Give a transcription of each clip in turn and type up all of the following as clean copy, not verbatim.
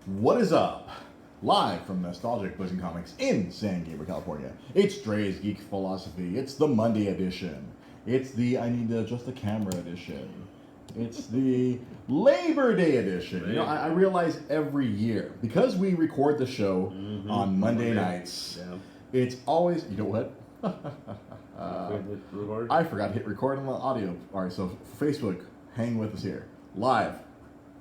What is up? Live from Nostalgic Books and Comics in San Gabriel, California. It's Dre's Geek Philosophy. It's the Monday edition. It's the I need to adjust the camera edition. It's the Labor Day edition. You know, I realize every year, because we record the show on Monday nights, it's always, you know what? I forgot to hit record on the audio. All right, so Facebook, hang with us here. Live.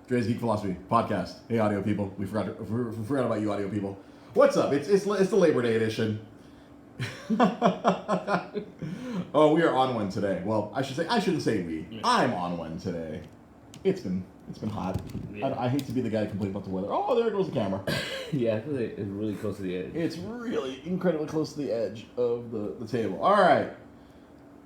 Dre's Geek Philosophy podcast. Hey, audio people. We forgot about you, audio people. What's up? It's the Labor Day edition. Oh, we are on one today. Well, I shouldn't say we. Yeah. I'm on one today. It's been hot. Yeah. I hate to be the guy to complain about the weather. Oh, there goes the camera. Yeah, I feel like it's really close to the edge. It's really incredibly close to the edge of the table. All right.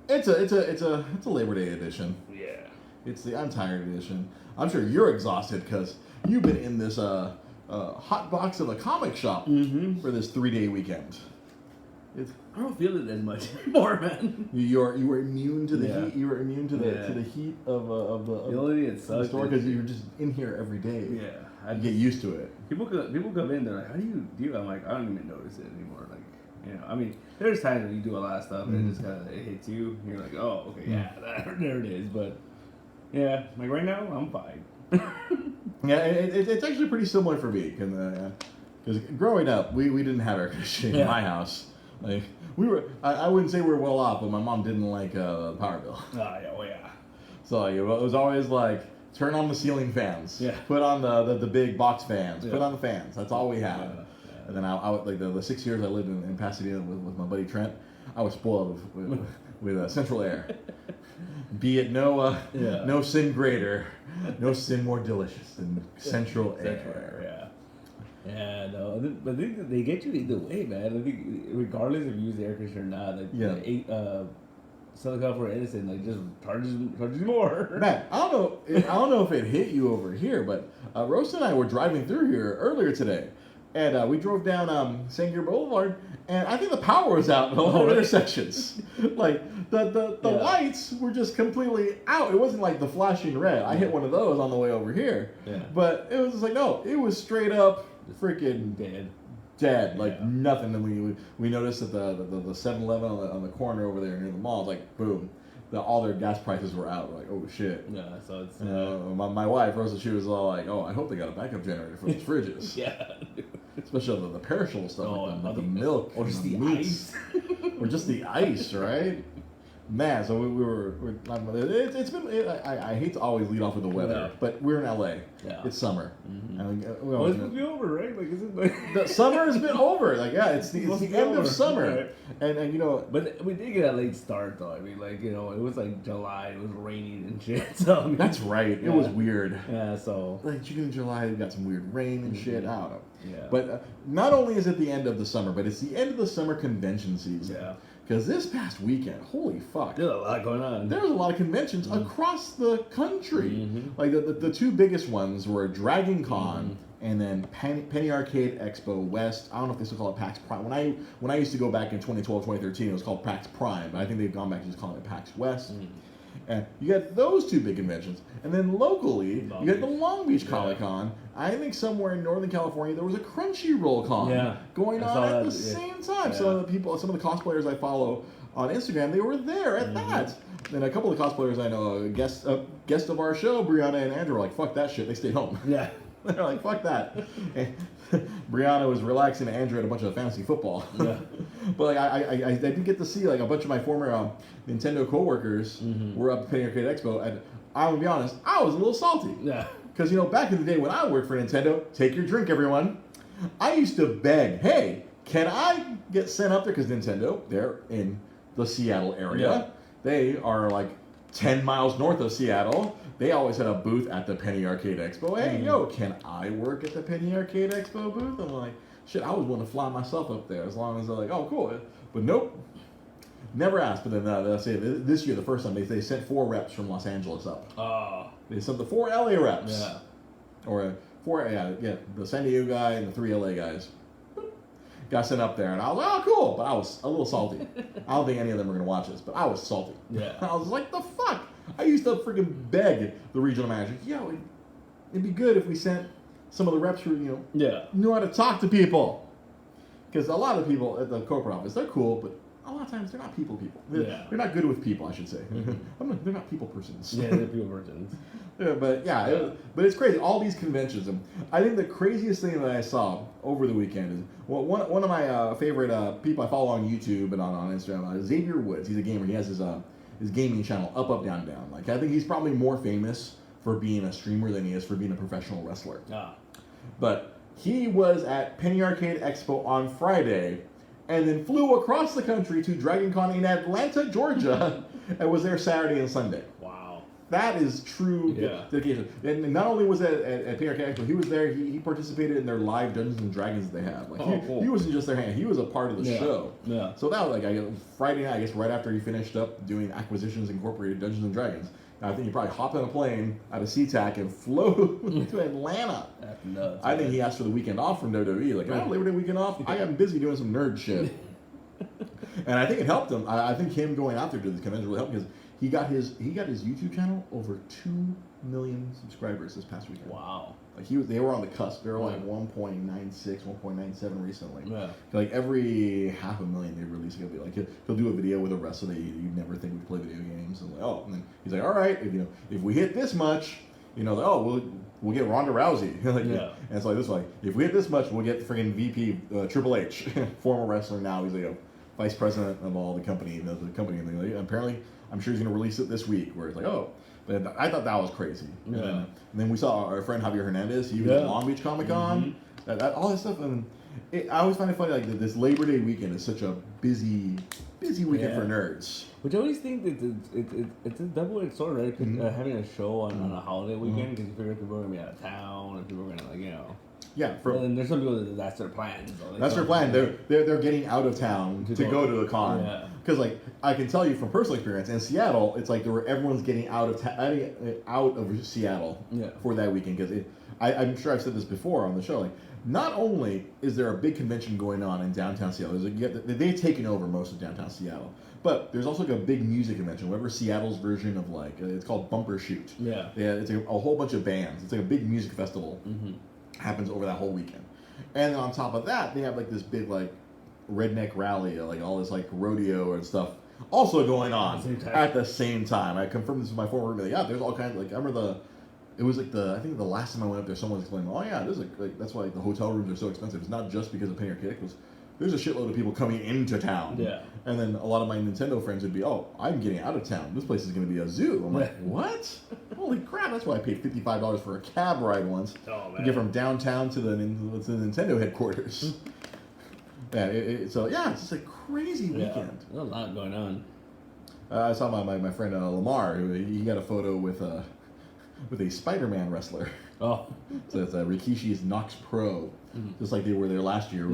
It's a Labor Day edition. Yeah. It's the I'm tired edition. I'm sure you're exhausted because you've been in this hot box of a comic shop for this 3-day weekend. I don't feel it as much anymore, man. You were immune to the heat. You were immune to the heat of the only thing that sucks store because you were just in here every day. Yeah, I get used to it. People come in. They're like, "How do you do?" I'm like, I don't even notice it anymore. Like, you know, I mean, there's times when you do a lot of stuff and it just kind of hits you. And you're like, "Oh, okay, yeah, there it is." But yeah, like right now, I'm fine. Yeah, it's actually pretty similar for me because growing up, we didn't have air conditioning in my house. Like we were, I wouldn't say we were well off, but my mom didn't like the power bill. Oh yeah. So it was always like turn on the ceiling fans, put on the big box fans, put on the fans. That's all we had. Yeah. And then I like the 6 years I lived in Pasadena with my buddy Trent, I was spoiled with central air. Be it no sin greater, no sin more delicious than central air. Yeah. Yeah, no, but I think they get you either way, man. I think regardless if you use the air conditioner or not, Southern California Edison just charges more. Man, I don't know if it hit you over here, but Rosa and I were driving through here earlier today, and we drove down San Gabriel Boulevard, and I think the power was out in all the intersections. Like the lights were just completely out. It wasn't like the flashing red. I hit one of those on the way over here, but it was just like no, it was straight up. Freaking dead, like nothing. And we noticed that the 7-Eleven on the corner over there near the mall, like boom, all their gas prices were out. We're like, oh shit. Yeah, so it's my wife Rosa, she was all like, oh, I hope they got a backup generator for those fridges. Yeah, especially the perishable stuff, like the milk or just the meats or just the ice, right? Man, so it's been. I hate to always lead off with the weather, but we're in LA. Yeah. It's summer. And it's gonna be over, right? Like, is it like the summer has been over? Like, yeah, it's the end of summer, right? and you know. But we did get a late start, though. I mean, like, you know, it was like July. It was raining and shit. So I mean, that's right. It was weird. Yeah. So like June and July, we got some weird rain and shit. I don't know. Yeah. But not only is it the end of the summer, but it's the end of the summer convention season. Yeah. Because this past weekend, holy fuck. There's a lot going on. There was a lot of conventions across the country. Like the two biggest ones were Dragon Con and then Penny Arcade Expo West. I don't know if they still call it PAX Prime. When I used to go back in 2012, 2013, it was called PAX Prime. But I think they've gone back to just calling it PAX West. And you got those two big conventions. And then locally, you got the Long Beach Comic Con. I think somewhere in Northern California, there was a Crunchyroll Con going on at the same time. Yeah. Some of the cosplayers I follow on Instagram, they were there at that. And a couple of cosplayers I know, guest of our show, Brianna and Andrew, were like, fuck that shit. They stayed home. Yeah. They're like, fuck that. And Brianna was relaxing, and Andrew had a bunch of fantasy football. Yeah. But like, I did get to see like a bunch of my former Nintendo coworkers were up at Penny Arcade Expo, and I'm gonna be honest, I was a little salty. Yeah. Because, you know, back in the day when I worked for Nintendo, take your drink, everyone. I used to beg, hey, can I get sent up there? Because Nintendo, they're in the Seattle area. Yeah. They are like 10 miles north of Seattle. They always had a booth at the Penny Arcade Expo. Hey, yo, can I work at the Penny Arcade Expo booth? I'm like, shit, I was willing to fly myself up there as long as they're like, oh, cool. But nope. Never asked. But then they'll say this year, the first time, they sent 4 reps from Los Angeles up. They sent the 4 LA reps. Yeah. Or 4, the San Diego guy and the 3 LA guys. Got sent up there, and I was like, oh, cool. But I was a little salty. I don't think any of them were going to watch this, but I was salty. Yeah. I was like, the fuck? I used to freaking beg the regional manager, yo, it'd be good if we sent some of the reps who knew how to talk to people. Because a lot of people at the corporate office, they're cool, but a lot of times they're not people. They're not good with people, I should say. They're not people persons. Yeah, they're people persons. But it's crazy. All these conventions. And I think the craziest thing that I saw over the weekend is one of my favorite people I follow on YouTube and on Instagram, Xavier Woods. He's a gamer. He has his gaming channel, Up, Down, Down. Like, I think he's probably more famous for being a streamer than he is for being a professional wrestler. But he was at Penny Arcade Expo on Friday and then flew across the country to Dragon Con in Atlanta, Georgia, and was there Saturday and Sunday. Wow. That is true dedication. And not only was it at Penny Arcade Expo, he was there, he participated in their live Dungeons and Dragons that they have. Like, cool. He wasn't just their hand, he was a part of the show. Yeah. So that was like Friday night, I guess, right after he finished up doing Acquisitions Incorporated Dungeons and Dragons. I think he probably hopped on a plane out of SeaTac and flew to Atlanta. That's nuts. I think he asked for the weekend off from WWE. Like, I Labor Day weekend off. I got busy doing some nerd shit. And I think it helped him. I think him going out there to the convention really helped because he got his YouTube channel over 2 million subscribers this past weekend. Wow. Like they were on the cusp. They were like 1.96, 1.97 recently. Yeah. Like every 500,000 they release, he'll be like he'll do a video with a wrestler that you'd never think would play video games. And and then he's like, all right, if we hit this much, we'll get Ronda Rousey. And it's like this, like if we hit this much, we'll get the freaking VP Triple H, former wrestler now. He's like a vice president of all the company. The company, and like, apparently, I'm sure he's gonna release it this week. Where it's like, but I thought that was crazy. And then we saw our friend Javier Hernandez. He was at Long Beach Comic Con. That all this stuff. And I always find it funny, like this Labor Day weekend is such a busy weekend for nerds. Which I always think that it's a double-edged sword, right? Because having a show on a holiday weekend, because you figure people are gonna be out of town and people are gonna and there's some people that's their plan. So that's their plan. They're getting out of town to go to the con. Because like I can tell you from personal experience in Seattle, it's like everyone's getting out of Seattle for that weekend. Because I'm sure I've said this before on the show. Like, not only is there a big convention going on in downtown Seattle, they've taken over most of downtown Seattle, but there's also like a big music convention. Whatever Seattle's version of it's called Bumper Shoot. It's a whole bunch of bands. It's like a big music festival. Happens over that whole weekend, and then on top of that, they have like this big like Redneck Rally, like all this like rodeo and stuff also going on at the same time. I confirmed this with my former roommate. There's all kinds of, like, I remember it was like I think the last time I went up there, someone was explaining, this is like that's why the hotel rooms are so expensive. It's not just because of Penny Arcade. There's a shitload of people coming into town. And then a lot of my Nintendo friends would be, I'm getting out of town. This place is going to be a zoo. I'm like, what? Holy crap, that's why I paid $55 for a cab ride once to get from downtown to the Nintendo headquarters. It's just a crazy weekend. There's a lot going on. I saw my friend Lamar, who he got a photo with a Spider-Man wrestler. So it's Rikishi's Nox Pro, just like they were there last year.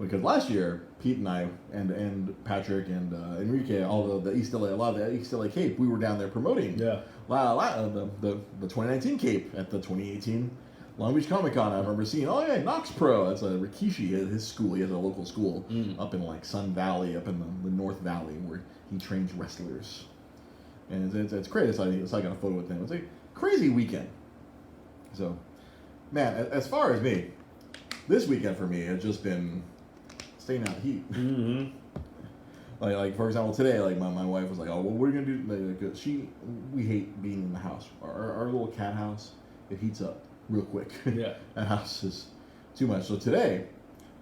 Because last year, Pete and I and Patrick and Enrique, all the East LA, a lot of the East LA Cape, we were down there promoting the 2019 Cape at the 2018 Long Beach Comic Con. I remember seeing, Nox Pro. That's Rikishi, his school. He has a local school up in like Sun Valley, up in the North Valley, where he trains wrestlers. And it's crazy. So I got a photo with him. It's a crazy weekend. So, man, as far as me, this weekend for me has just been staying out of heat. Like for example, today, like my wife was like, "Oh, well, what are you gonna do?" We hate being in the house. Our little cat house, it heats up real quick. That house is too much. So today,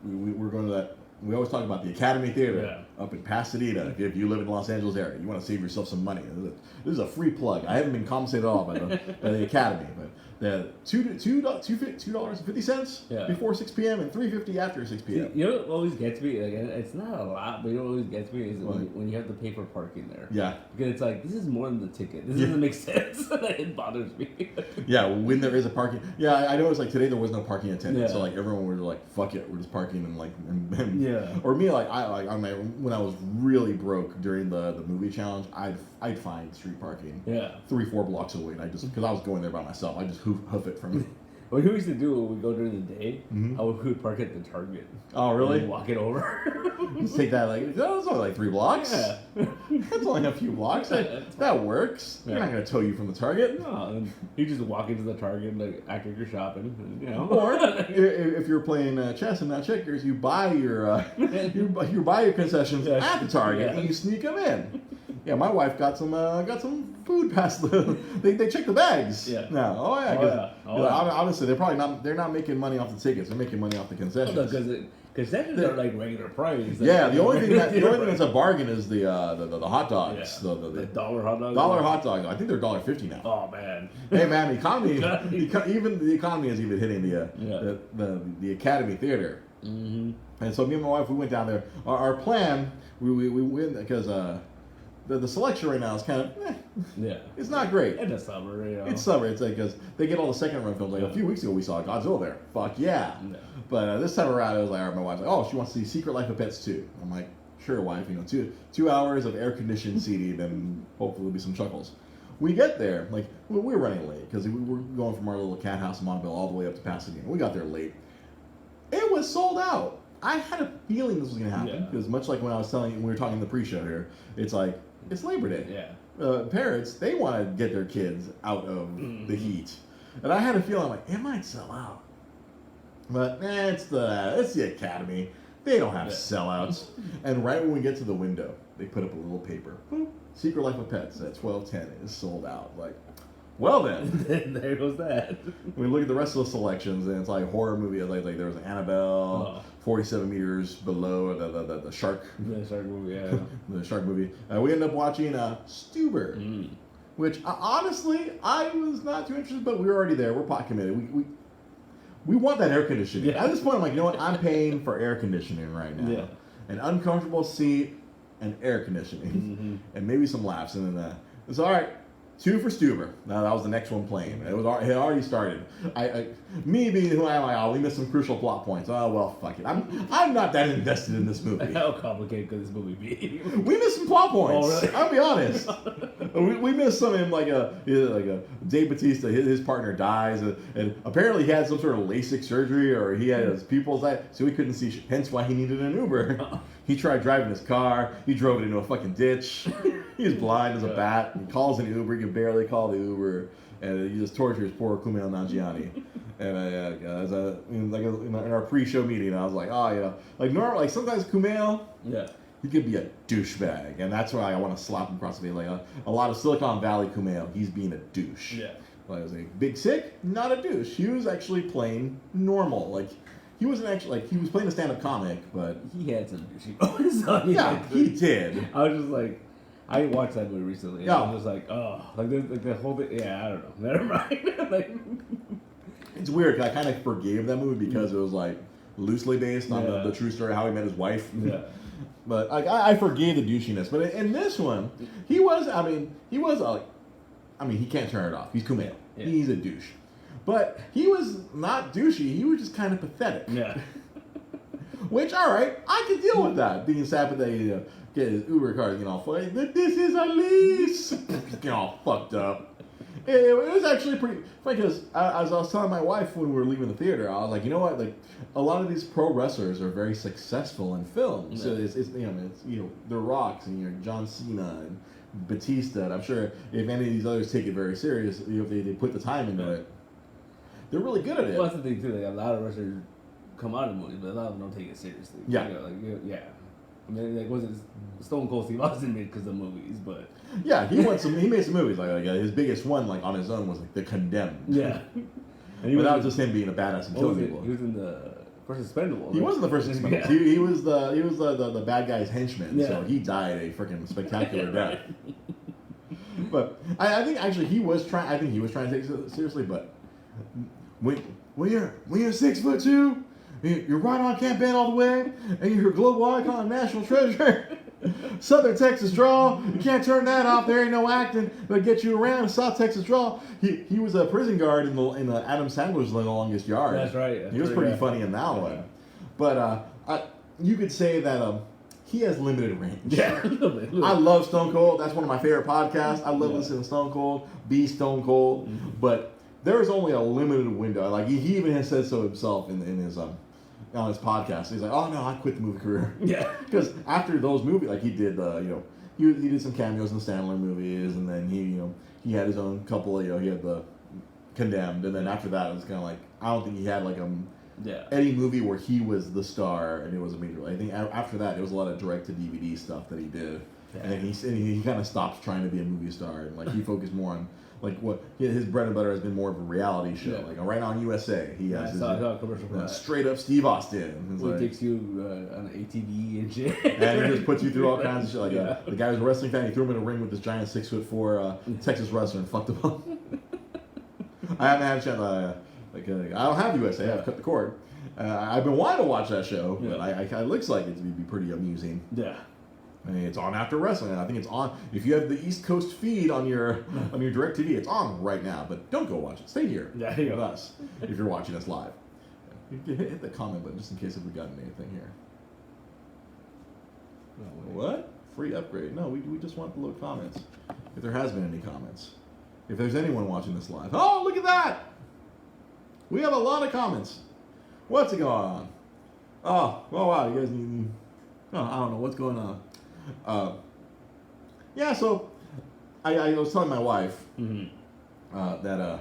we're going to that. We always talk about the Academy Theater up in Pasadena. If you live in the Los Angeles area, you want to save yourself some money. This is a free plug. I haven't been compensated at all by the Academy, but the $2.50 before 6 p.m. and $3.50 after 6 p.m. You know what always gets me? Like, it's not a lot, but you know what always gets me is when you have to pay for parking there. Because it's like, this is more than the ticket. This doesn't make sense. It bothers me. When there is a parking. I know it's like today there was no parking attendant, so like everyone was like, fuck it, we're just parking and like. Or me, like when I was really broke during the movie challenge, I'd find street parking 3-4 blocks away, and I just, because I was going there by myself, I just hoof it from What we used to do when we go during the day, Mhm. we would park at the Target. Oh, really? And walk it over. Just take that like, oh, it's only like 3 blocks. Yeah. That's only a few blocks. That works. Yeah. They're not going to tow you from the Target. No, and you just walk into the Target and like act like you're shopping, and, you know. Or if you're playing chess and not checkers, you buy your you buy your concessions at the Target and you sneak them in. Yeah, my wife got some food past the. They check the bags. Yeah. Now, obviously they're not making money off the tickets. They're making money off the concessions. Because concessions are like regular price. Yeah, the only thing that's a bargain is the hot dogs. Yeah. The dollar hot dogs. Dollar hot dog. I think they're $1.50 now. Oh man. Hey man, the economy even the economy is even hitting the Academy Theater. Mm-hmm. And so me and my wife, we went down there. Our plan, we went because the selection right now is kind of it's not great. In the summer, you know. It's summer. It's like because they get all the second run films. Like a few weeks ago, we saw Godzilla there. Fuck yeah. But this time around, it was like my wife's like, oh, she wants to see Secret Life of Pets 2. I'm like, sure, wife. You know, two hours of air conditioned seating, and hopefully there'll be some chuckles. We get there, like we were running late because we were going from our little cat house in Montebello all the way up to Pasadena. We got there late. It was sold out. I had a feeling this was going to happen because much like when I was telling you when we were talking in the pre-show here, it's like it's Labor Day. Yeah. Parents, they want to get their kids out of the heat, and I had a feeling like it might sell out. But it's the Academy. They don't have sellouts. And right when we get to the window, they put up a little paper. Boop. Secret Life of Pets at 12:10 is sold out. Like, well then. There goes that. We look at the rest of the selections, and it's like horror movie. Like there was Annabelle, 47 meters below the shark. The shark movie, yeah. The shark movie. We ended up watching Stuber, which honestly I was not too interested, but we were already there. We're pot committed. We want that air conditioning. Yeah. At this point, I'm like, you know what? I'm paying for air conditioning right now. Yeah. An uncomfortable seat and air conditioning. And maybe some laughs. And then it's all right. 2 for Stuber. Now that was the next one playing. It had already started. Me being who I am, we missed some crucial plot points. Oh well, fuck it. I'm not that invested in this movie. How complicated could this movie be? We missed some plot points. Oh, really? I'll be honest. we missed some in like a Dave Bautista. His partner dies, and apparently he had some sort of LASIK surgery, or he had his pupils that, so he couldn't see. Hence why he needed an Uber. He tried driving his car. He drove it into a fucking ditch. He was blind as a bat. He calls an Uber. He can barely call the Uber, and he just tortures poor Kumail Nanjiani. And in our pre-show meeting, I was like, oh yeah, like normal. Like sometimes Kumail, he could be a douchebag, and that's why I want to slap him across the face. Like a lot of Silicon Valley Kumail, he's being a douche. Yeah. Like I was like, Big Sick, not a douche. He was actually playing normal. Like he wasn't actually like he was playing a stand-up comic, but he had some douchey moments. Yeah, he did. I was just like, I watched that movie recently. And I was just like, oh, like the whole thing. Yeah, I don't know. Never mind. Like, it's weird. 'Cause I kind of forgave that movie because it was like loosely based on the true story of how he met his wife. Yeah. But I forgave the douchiness. But in this one, he was. He can't turn it off. He's Kumail. Yeah. He's a douche. But he was not douchey. He was just kind of pathetic. Yeah. Which, all right, I can deal with that. Being sad that he get his Uber card, all funny. This is a lease. Get all fucked up. It was actually pretty funny because as I was telling my wife when we were leaving the theater, I was like, you know what? Like, a lot of these pro wrestlers are very successful in film. Yeah. So it's The Rocks and John Cena and Batista. And I'm sure if any of these others take it very serious, if they put the time into it, they're really good at it. Well, that's the thing too. Like a lot of wrestlers come out of movies, but a lot of them don't take it seriously. Yeah. Yeah. I mean, like, wasn't Stone Cold Steve Austin made because of movies, but yeah, he made some movies. Like his biggest one, like on his own, was like The Condemned. Yeah. And that was just him being a badass and killing people. He was in the first Expendables. He wasn't the first Expendables. Yeah. He was the bad guy's henchman. Yeah. So he died a freaking spectacular death. But I think actually he was trying. I think he was trying to take it seriously. But when you're 6'2", you're right on Camp Ben all the way, and you're a global icon, national treasure. Southern Texas draw. You can't turn that off. There ain't no acting that'll get you around. South Texas draw. He was a prison guard in the Adam Sandler's The Longest Yard. That's right. He was pretty funny in that one. But you could say that he has limited range. Yeah. I love Stone Cold. That's one of my favorite podcasts. I love listening to Stone Cold. Be Stone Cold. Mm-hmm. But there is only a limited window. Like he even has said so himself in his on his podcast. He's like, oh no, I quit the movie career. Yeah. Because after those movies, like he did, he did some cameos in the Sandler movies, and then he had his own couple of, he had the Condemned, and then after that it was kind of like, I don't think he had like any movie where he was the star and it was a major. I think after that it was a lot of direct to DVD stuff that he did, and then he kind of stopped trying to be a movie star, and like he focused more on like what his bread and butter has been more of a reality show. Like right on USA, he has his commercial straight up Steve Austin. He takes you on ATV and shit, and he just puts you through all kinds of shit. Like the guy was a wrestling fan. He threw him in a ring with this giant 6'4" Texas wrestler and fucked him up. I haven't had a chance. I don't have USA. I've cut the cord. I've been wanting to watch that show, but it looks like it to be pretty amusing. Yeah. I mean, it's on after wrestling, and I think it's on. If you have the East Coast feed on your DirecTV, it's on right now. But don't go watch it. Stay here with us if you're watching us live. You can hit the comment button just in case if we've gotten anything here. What? Free upgrade? No, we just want the little comments. If there has been any comments. If there's anyone watching this live. Oh, look at that! We have a lot of comments. What's going on? Oh, wow, you guys need... Oh, I don't know what's going on. So I was telling my wife that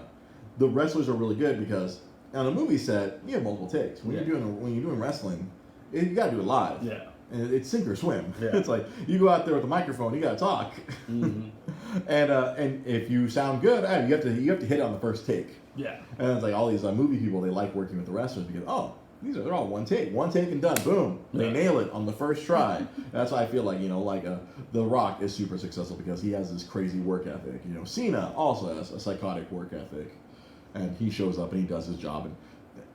the wrestlers are really good because on a movie set, you have multiple takes. When you're doing wrestling, you got to do it live. Yeah. And it's sink or swim. Yeah. It's like you go out there with a microphone, you got to talk. And if you sound good, you have to hit on the first take. Yeah. And it's like all these movie people, they like working with the wrestlers because they're all one take and done, boom, they nail it on the first try. That's why I feel like The Rock is super successful because he has this crazy work ethic. Cena also has a psychotic work ethic, and he shows up and he does his job.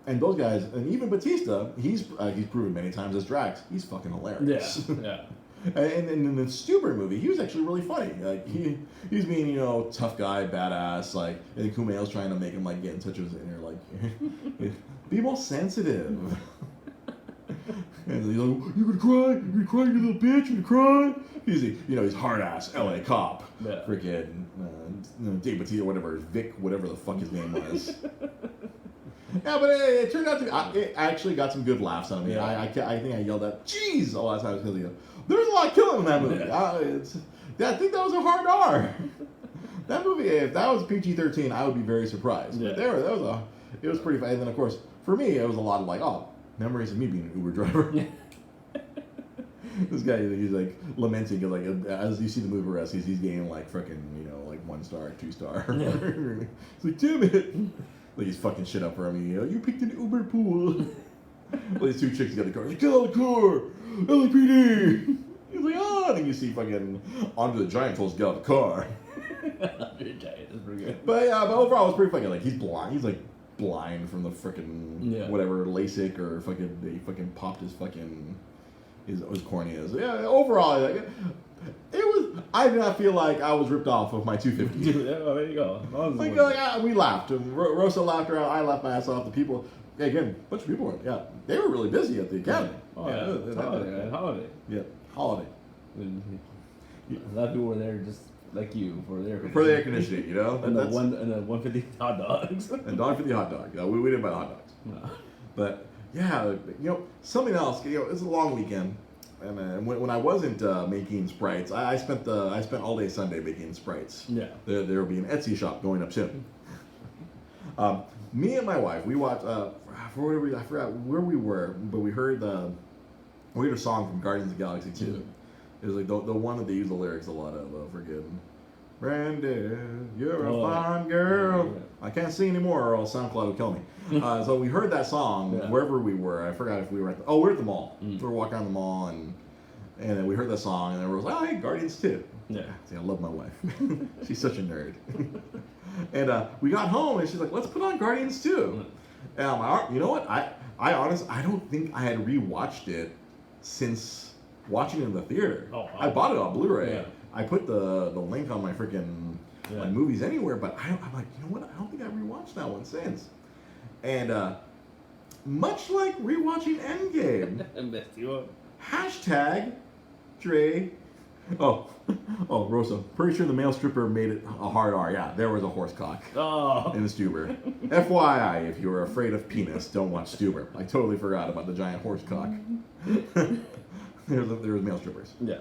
And those guys, and even Batista, he's proven many times as Drax, he's fucking hilarious. Yeah. And in the Stuber movie, he was actually really funny. Like he was being, tough guy, badass. Like I think Kumail's trying to make him like get in touch with his inner, like be more sensitive. And he's like, "You gonna cry? You gonna cry, you little bitch? You gonna cry?" He's hard ass LA cop. Yeah. Freaking Dave Batista, whatever, Vic, whatever the fuck his name was. Yeah, but it turned out to it actually got some good laughs out of me. Yeah. I think I yelled out, "Jeez!" all that time because there was a lot of killing in that movie. Yeah. I think that was a hard R. That movie, if that was PG-13, I would be very surprised. Yeah. But it was pretty fun. And then of course, for me, it was a lot of like, memories of me being an Uber driver. Yeah. This guy, he's like lamenting, like as you see the movie rest, he's getting like freaking, like 1 star, 2 star. Yeah. It's like, damn it. Like he's fucking shit up for me. You picked an Uber pool. Well, these two chicks get the car. Like, get out of the car! LAPD! He's like, and then you see fucking Andre the Giant tells get out of the car. Andre the Giant is pretty good. But overall, it was pretty fucking, like, he's blind. He's like blind from the freaking whatever LASIK or he fucking popped his fucking his corneas. Yeah, overall, like, it was. I did not feel like I was ripped off of my 250. There you go. We laughed. Rosa laughed her out. I laughed my ass off. The people, again, a bunch of people were. They were really busy at the academy. Holiday. Yeah, holiday. A lot of people were there just like you for the air conditioning. For the air conditioning, and the 150 hot dogs. And $1.50 hot dog. We didn't buy hot dogs. No. But yeah, something else. It's a long weekend. And when I wasn't making sprites, I spent all day Sunday making sprites. Yeah. There will be an Etsy shop going up soon. Me and my wife, we watched. I forgot where we were, but we heard a song from Guardians of the Galaxy 2. Mm-hmm. It was like the one that they use the lyrics a lot of. Forgetting. Brandy, you're a fine girl. Yeah. I can't sing anymore, or else SoundCloud will kill me. So we heard that song wherever we were. I forgot if we were at we're at the mall. We were walking around the mall, and then we heard that song, and then we were like, hey, Guardians 2. Yeah. See, I love my wife. She's such a nerd. And we got home, and she's like, let's put on Guardians 2. And I'm like, you know what? I honestly, I don't think I had rewatched it since watching it in the theater. Oh, wow. I bought it on Blu-ray. Yeah. I put the link on my freaking my movies anywhere, but I'm like, you know what? I don't think I rewatched that one since. And much like rewatching Endgame, messed you up. hashtag Dre Rosa. Pretty sure the male stripper made it a hard R. Yeah, there was a horse cock in the Stuber. FYI, if you're afraid of penis, don't watch Stuber. I totally forgot about the giant horse cock. there was male strippers. Yeah.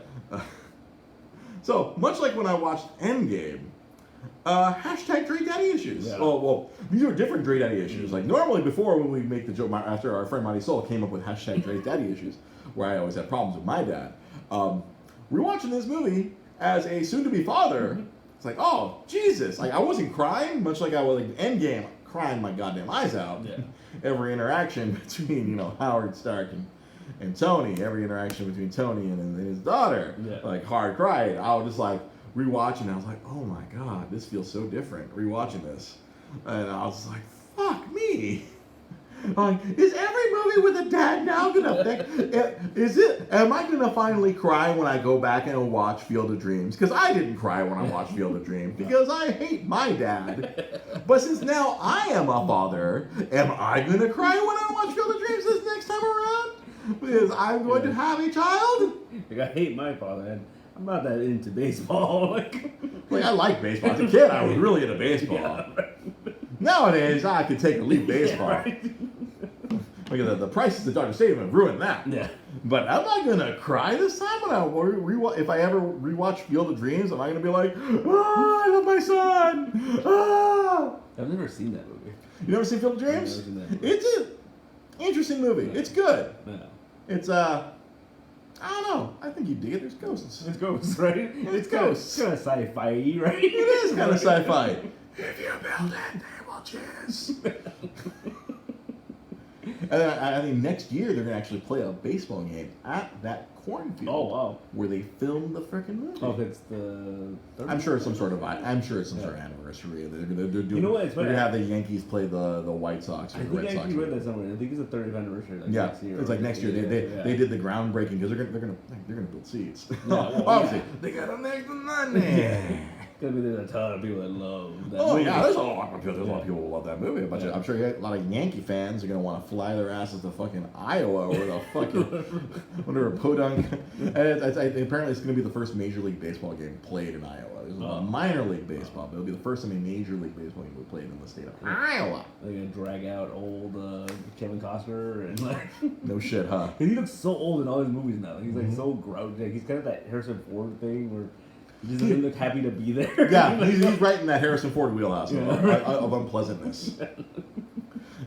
So, much like when I watched Endgame, hashtag Dre Daddy issues. Yeah. Well, these are different Dre Daddy issues. Like, normally before when we make the joke, after our friend Monty Soul came up with hashtag Dre Daddy issues, where I always had problems with my dad. Rewatching this movie as a soon-to-be father, it's like, oh, Jesus. Like, I wasn't crying, much like I was, like, Endgame, crying my goddamn eyes out. Yeah. Every interaction between, Howard Stark and Tony, every interaction between Tony and his daughter, like, hard cried. I was just, like, rewatching, I was like, oh my God, this feels so different, rewatching this. And I was like, fuck me. Like, is every movie with a dad now gonna affect? Am I gonna finally cry when I go back and watch Field of Dreams? Because I didn't cry when I watched Field of Dreams because I hate my dad. But since now I am a father, am I gonna cry when I watch Field of Dreams this next time around? Because I'm going to have a child? Like, I hate my father, and I'm not that into baseball. like I like baseball. As a kid, I was really into baseball. Yeah, right. Nowadays, I could take or leave baseball. Yeah, right. Look at the prices at Dodger Stadium have ruined that. Yeah. But am I gonna cry this time when if I ever rewatch Field of Dreams? Am I gonna be like, I love my son? I've never seen that movie. You never seen Field of Dreams? I've never seen that movie. It's an interesting movie. It's good. Yeah. It's I don't know. I think you dig it. There's ghosts. It's ghosts, right? It's ghosts. It's kind of sci-fi, right? It is kind of sci-fi. If you build it, they will choose. And then I think next year they're gonna actually play a baseball game at that cornfield. Oh wow! Where they filmed the freaking movie. Oh, it's the. I'm sure it's some sort of anniversary. They're doing. You know what? It's they're gonna have the Yankees play the White Sox or the Red Sox. I actually read that somewhere. I think it's the 30th anniversary. Like yeah, next year, it's like next year. They did the groundbreaking because they're gonna build seats. Yeah, well, obviously they gotta make the money. Gonna be there's a ton of people that love that Oh movie. yeah, there's a lot of people who love that movie. I'm sure a lot of Yankee fans are gonna want to fly their asses to fucking Iowa or the fucking whatever podunk. And apparently it's gonna be the first Major League Baseball game played in Iowa. This is a minor league baseball, but it'll be the first time a Major League Baseball game will be played in the state of Iowa. They're gonna drag out old Kevin Costner and like. No shit, huh? He looks so old in all his movies now. He's like so grouchy. Like, he's kind of that Harrison Ford thing where. He just doesn't look happy to be there. Yeah, he's right in that Harrison Ford wheelhouse of unpleasantness.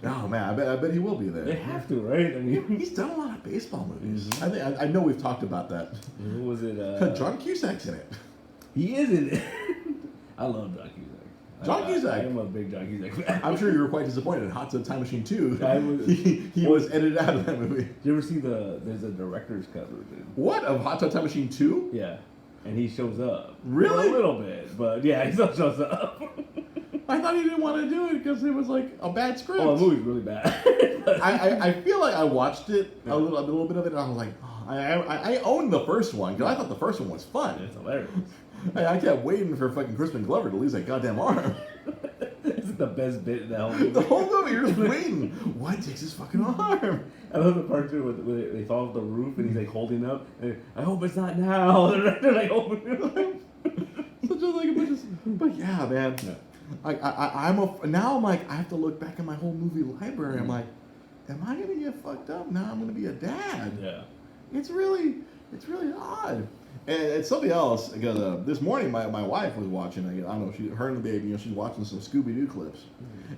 Oh man, I bet he will be there. They have to, right? I mean, he's done a lot of baseball movies. I know we've talked about that. Who was it? John Cusack's in it. He is in it. I love John Cusack. John Cusack. I am a big John Cusack fan. I'm sure you were quite disappointed in Hot Tub Time Machine 2. He Well, was edited out of that movie. Did you ever see there's a director's cut version? What, of Hot Tub Time Machine 2? Yeah. And he shows up. Really? For a little bit, but yeah, he still shows up. I thought he didn't want to do it because it was like a bad script. Oh, the movie's really bad. I feel like I watched it, a little bit of it, and I was like, oh, I owned the first one because I thought the first one was fun. It's hilarious. I kept waiting for fucking Crispin Glover to lose that goddamn arm. It's the best bit in the whole movie. The whole movie, you're just waiting. Why takes his fucking arm? I love the part too where they fall off the roof and he's like holding up. And, I hope it's not now. They're like holding it up. Such a like a bunch of, but yeah, man. Yeah. Now I'm like I have to look back at my whole movie library. I'm like, am I gonna get fucked up? Now I'm gonna be a dad. Yeah. It's really odd. And it's something else because this morning my wife was watching. I don't know, her and the baby. She's watching some Scooby-Doo clips,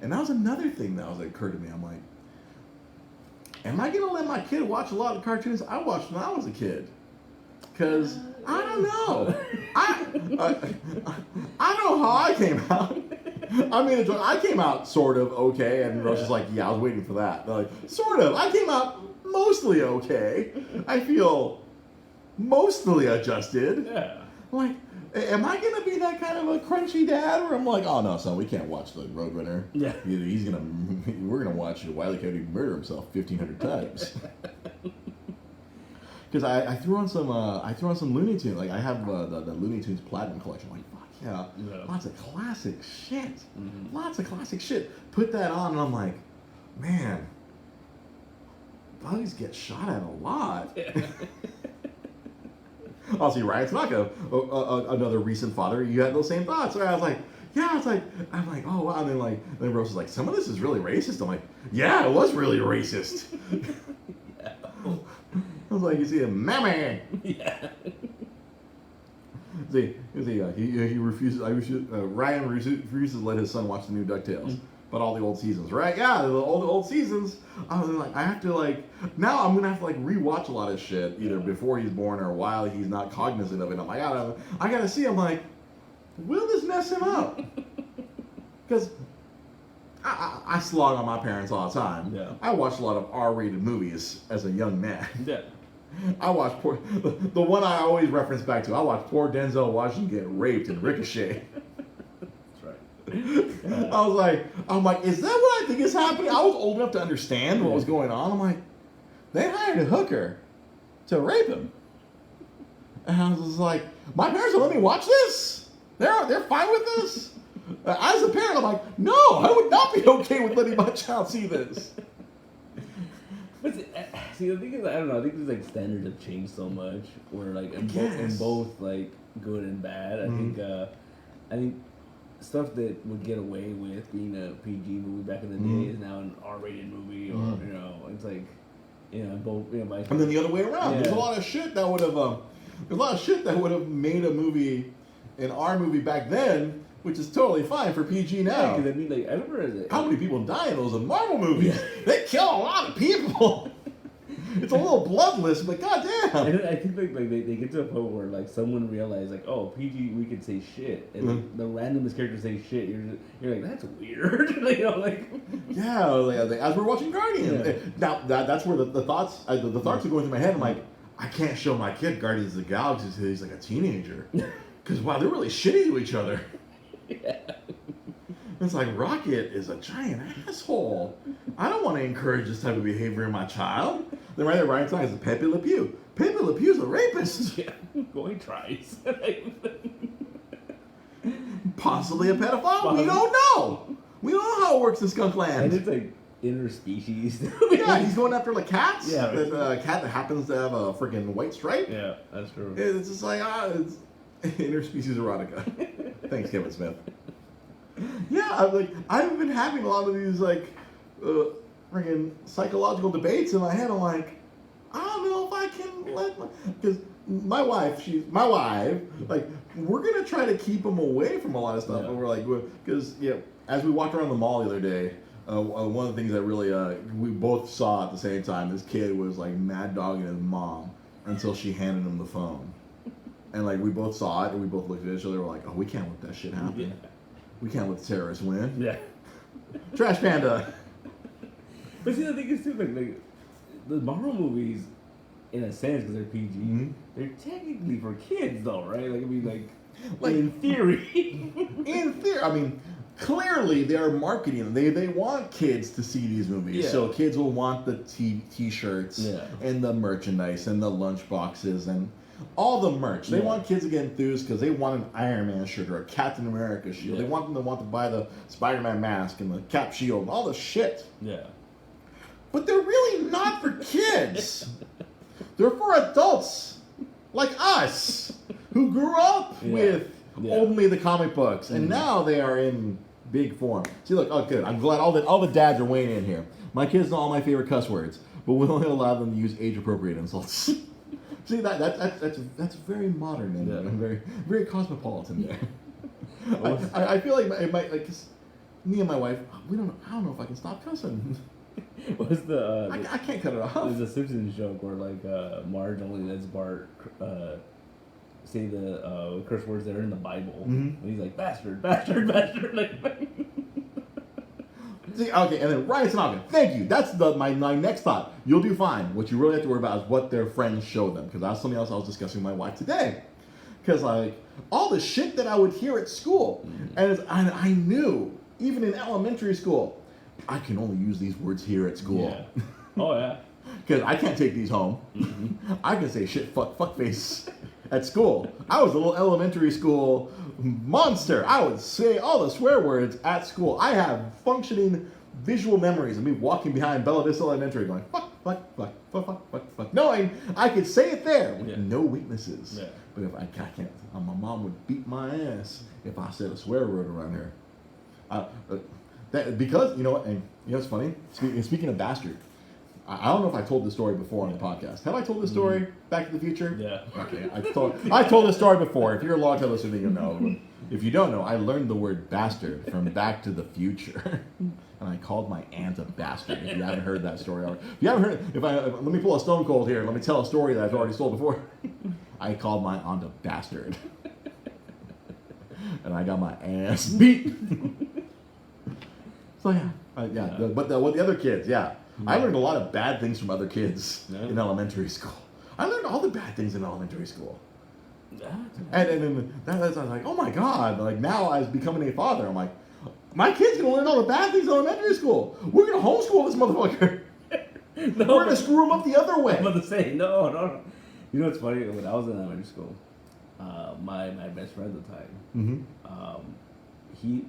and that was another thing that occurred to me. I'm like, am I gonna let my kid watch a lot of cartoons I watched when I was a kid? Because I don't know. I don't know how I came out. I mean, I came out sort of okay, and Russ was like, yeah, I was waiting for that. They're like, sort of. I came out mostly okay. I feel mostly adjusted. Yeah. Like, am I gonna be that kind of a crunchy dad, or I'm like, oh no, son, we can't watch the Roadrunner. Yeah. We're gonna watch Wile E. Coyote murder himself 1,500 times. Because I threw on some Looney Tunes. Like I have the Looney Tunes Platinum collection. I'm like, fuck yeah, lots of classic shit. Mm-hmm. Lots of classic shit. Put that on, and I'm like, man, Bugs get shot at a lot. obviously Ryan Tanaka, another recent father, you had those same thoughts. So I was like, yeah, I'm like, oh wow. And then Rose was like, some of this is really racist. I'm like, yeah, it was really racist. Yeah. I was like, you see a mammy. Yeah. He refuses. Ryan refuses to let his son watch the new DuckTales, but all the old seasons, right? Yeah, the old seasons. I was like, I have to now I'm gonna have to rewatch a lot of shit either before he's born or while he's not cognizant of it. I'm like, I gotta see. I'm like, will this mess him up? Because I slog on my parents all the time. Yeah. I watched a lot of R-rated movies as a young man. Yeah. I watched the one I always reference back to. I watched poor Denzel Washington get raped in Ricochet. That's right. Yeah. I'm like, is that what I think is happening? I was old enough to understand what was going on. I'm like, they hired a hooker to rape him, and I was like, my parents will let me watch this. They're fine with this. As a parent, I'm like, no, I would not be okay with letting my child see this. But see, the thing is, I don't know. I think there's standards have changed so much, where in both good and bad. I think stuff that would get away with being a PG movie back in the day is now an R-rated movie, or it's both by. And then the other way around. Yeah. There's a lot of shit that would have made a movie, an R movie back then, which is totally fine for PG now. Yeah, because I remember how many people die in those Marvel movies? Yeah. They kill a lot of people. It's a little bloodless, but goddamn. And I think they get to a point where someone realized oh, PG, we can say shit, and the randomest characters say shit. You're like, that's weird. Yeah, as we're watching Guardians. Yeah. Now that's where the thoughts are going through my head. I'm like, I can't show my kid Guardians of the Galaxy until he's a teenager, because wow, they're really shitty to each other. Yeah. It's like Rocket is a giant asshole. I don't want to encourage this type of behavior in my child. Then right there, Ryan Tanaka is Pepe Le Pew. Pepe Le Pew's a rapist. Yeah, he tries. Possibly a pedophile. We don't know. We don't know how it works in Skunk Land. And it's interspecies. Yeah, he's going after cats. Yeah, a cat that happens to have a freaking white stripe. Yeah, that's true. It's just it's interspecies erotica. Thanks, Kevin Smith. Yeah, I've been having a lot of these freaking psychological debates in my head. I'm like, I don't know if I can let because my wife, we're gonna try to keep them away from a lot of stuff. Yeah. And we're because as we walked around the mall the other day, one of the things that really we both saw at the same time, this kid was mad dogging his mom until she handed him the phone, and we both saw it and we both looked at each other. We're like, oh, we can't let that shit happen. Yeah. We can't let the terrorists win. Yeah. Trash Panda. But see, the thing is too, the Marvel movies, in a sense, because they're PG, they're technically for kids, though, right? In theory. In theory, clearly they are marketing them. They want kids to see these movies, so kids will want the T-shirts and the merchandise and the lunch boxes and all the merch. They want kids to get enthused because they want an Iron Man shirt or a Captain America shield. They want them to want to buy the Spider-Man mask and the Cap shield and all the shit. Yeah. But they're really not for kids. They're for adults like us who grew up with only the comic books, and now they are in big form. See, look, oh good. I'm glad all the dads are weighing in here. My kids know all my favorite cuss words, but we only allow them to use age-appropriate insults. See, that's very modern and very very cosmopolitan there. I feel like it might cause me and my wife, I don't know if I can stop cussing. What's the? I can't cut it off. There's a Simpsons joke where Marge only lets Bart say the curse words that are in the Bible, and he's like bastard, bastard, bastard. See, okay, and then Ryan Tanaka, thank you. That's my next thought. You'll do fine. What you really have to worry about is what their friends show them, because that's something else I was discussing with my wife today. Because all the shit that I would hear at school, and I knew even in elementary school, I can only use these words here at school. Yeah. Oh yeah. Because I can't take these home. I can say shit, fuck face at school. I was a little elementary school monster. I would say all the swear words at school. I have functioning visual memories of me walking behind Bella Vista Elementary going, fuck, fuck, fuck, fuck, fuck, fuck, fuck, knowing I could say it there with Yeah. no weaknesses. Yeah. But if I can't, my mom would beat my ass if I said a swear word around her. Because you know what, and you know what's funny? Speaking of bastard, I don't know if I told this story before on the podcast. Have I told this story? Back to the Future? Yeah. Okay, I told this story before. If you're a long-time listener, you'll know. If you don't know, I learned the word bastard from Back to the Future, and I called my aunt a bastard. If you haven't heard that story already, if you haven't heard, let me pull a Stone Cold here. Let me tell a story that I've already told before. I called my aunt a bastard, and I got my ass beat. So yeah, but with the other kids, yeah. I learned a lot of bad things from other kids in elementary school. I learned all the bad things in elementary school. And I was like, oh my God. Like now as becoming a father, I'm like, my kid's going to learn all the bad things in elementary school. We're going to homeschool this motherfucker. We're going to screw him up the other way. I'm about to say, no. You know what's funny? When I was in elementary school, my best friend at the time,